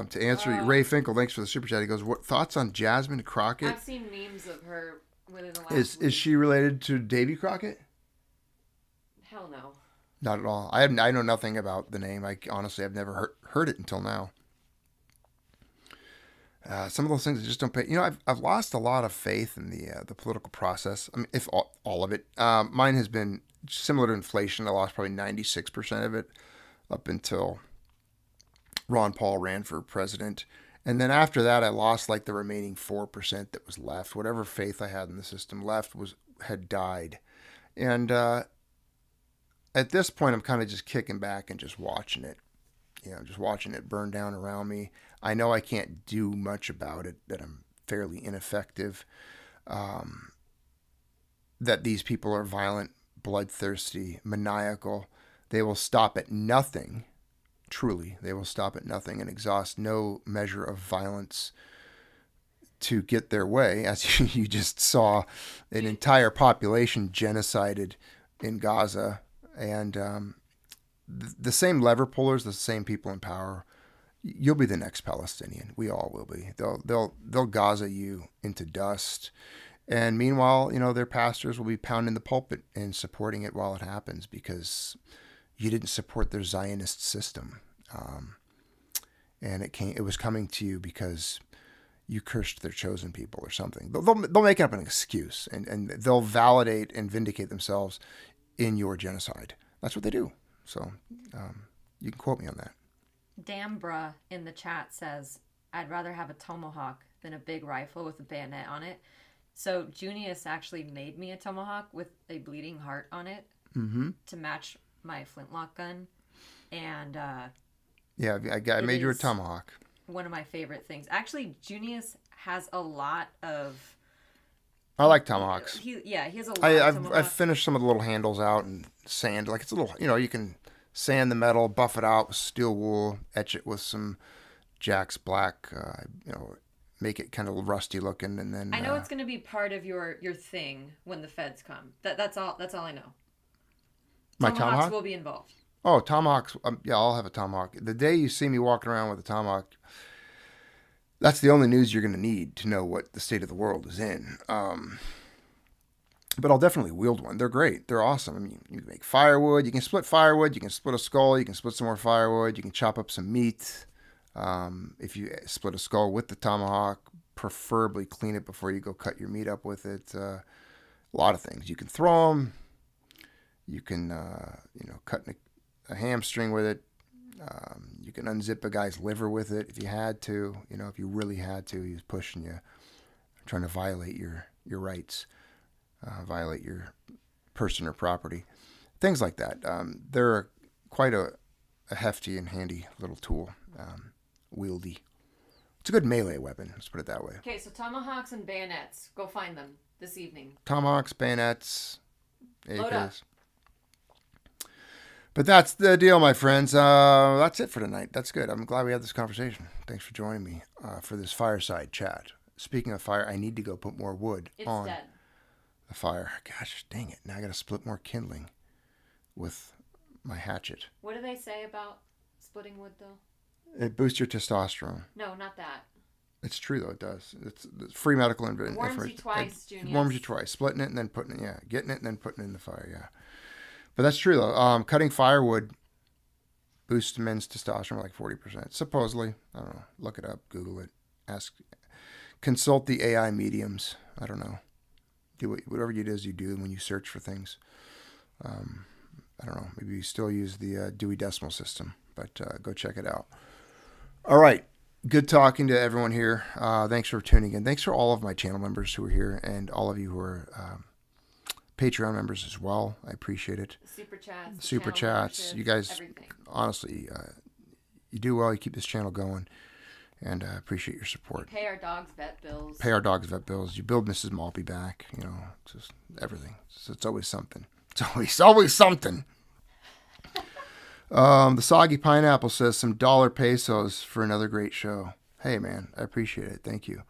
To answer Ray Finkel, thanks for the super chat. He goes, "What thoughts on Jasmine Crockett?" I've seen memes of her within the last week. Is she related to Davy Crockett? Hell no. Not at all. I know nothing about the name. Honestly, I've never heard it until now. Some of those things I just don't pay. I've lost a lot of faith in the political process. I mean, if all of it. Mine has been similar to inflation. I lost probably 96% of it up until Ron Paul ran for president, And then after that, I lost like the remaining 4% that was left. Whatever faith I had in the system left had died. And at this point, I'm kind of just kicking back and just watching it. Just watching it burn down around me. I know I can't do much about it, that I'm fairly ineffective, that these people are violent, bloodthirsty, maniacal. They will stop at nothing. Truly, they will stop at nothing and exhaust no measure of violence to get their way, as you just saw an entire population genocided in Gaza. And the same lever pullers, the same people in power, you'll be the next Palestinian. We all will be. They'll Gaza you into dust. And meanwhile, their pastors will be pounding the pulpit and supporting it while it happens, because you didn't support their Zionist system. And it was coming to you because you cursed their chosen people or something. They'll make up an excuse, and they'll validate and vindicate themselves in your genocide. That's what they do. So you can quote me on that. Dambra in the chat says, I'd rather have a tomahawk than a big rifle with a bayonet on it. So Junius actually made me a tomahawk with a bleeding heart on it to match my flintlock gun. And yeah, I made you a tomahawk. One of my favorite things. Actually, Junius has a lot of... I like tomahawks. He has a lot of tomahawks. I've finished some of the little handles out and sand. Like, it's a little, you can sand the metal, buff it out with steel wool, etch it with some Jack's Black, make it kind of rusty looking, and then... I know it's going to be part of your thing when the feds come. That's all I know. My Tomahawks tomahawk will be involved. Oh, tomahawks. Yeah, I'll have a tomahawk. The day you see me walking around with a tomahawk, that's the only news you're going to need to know what the state of the world is in. But I'll definitely wield one. They're great. They're awesome. I mean, you can make firewood. You can split firewood. You can split a skull. You can split some more firewood. You can chop up some meat. If you split a skull with the tomahawk, preferably clean it before you go cut your meat up with it. A lot of things. You can throw them. You can, cut a hamstring with it. You can unzip a guy's liver with it if you had to. If you really had to, he was pushing you, trying to violate your rights, violate your person or property, things like that. They're quite a hefty and handy little tool, wieldy. It's a good melee weapon. Let's put it that way. Okay, so tomahawks and bayonets. Go find them this evening. Tomahawks, bayonets, Load up. AKs. But that's the deal, my friends. That's it for tonight. That's good. I'm glad we had this conversation. Thanks for joining me for this fireside chat. Speaking of fire, I need to go put more wood on dead. The fire. Gosh, dang it. Now I got to split more kindling with my hatchet. What do they say about splitting wood, though? It boosts your testosterone. No, not that. It's true, though. It does. It's free medical information. Warms you twice, Junius. It warms you twice. Splitting it and then putting it, getting it and then putting it in the fire, But that's true, though. Cutting firewood boosts men's testosterone by like 40%. Supposedly. I don't know. Look it up. Google it. Consult the AI mediums. I don't know. Do whatever it is you do when you search for things. I don't know. Maybe you still use the Dewey Decimal System. But go check it out. All right. Good talking to everyone here. Thanks for tuning in. Thanks for all of my channel members who are here and all of you who are... Patreon members as well. I appreciate it. Super chats. You guys, everything. Honestly, you do well. You keep this channel going, and I appreciate your support. Pay our dogs vet bills. You build Mrs. Maltby back. Just everything. It's always something. It's always something. The Soggy Pineapple says some dollar pesos for another great show. Hey, man, I appreciate it. Thank you.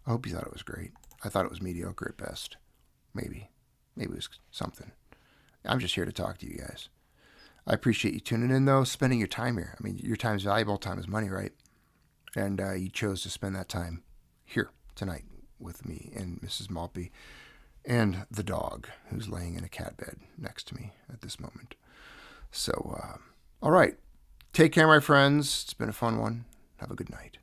I hope you thought it was great. I thought it was mediocre at best. Maybe it was something. I'm just here to talk to you guys. I appreciate you tuning in, though, spending your time here. I mean, your time is valuable. Time is money, right? And you chose to spend that time here tonight with me and Mrs. Maltby and the dog who's laying in a cat bed next to me at this moment. So, all right. Take care, my friends. It's been a fun one. Have a good night.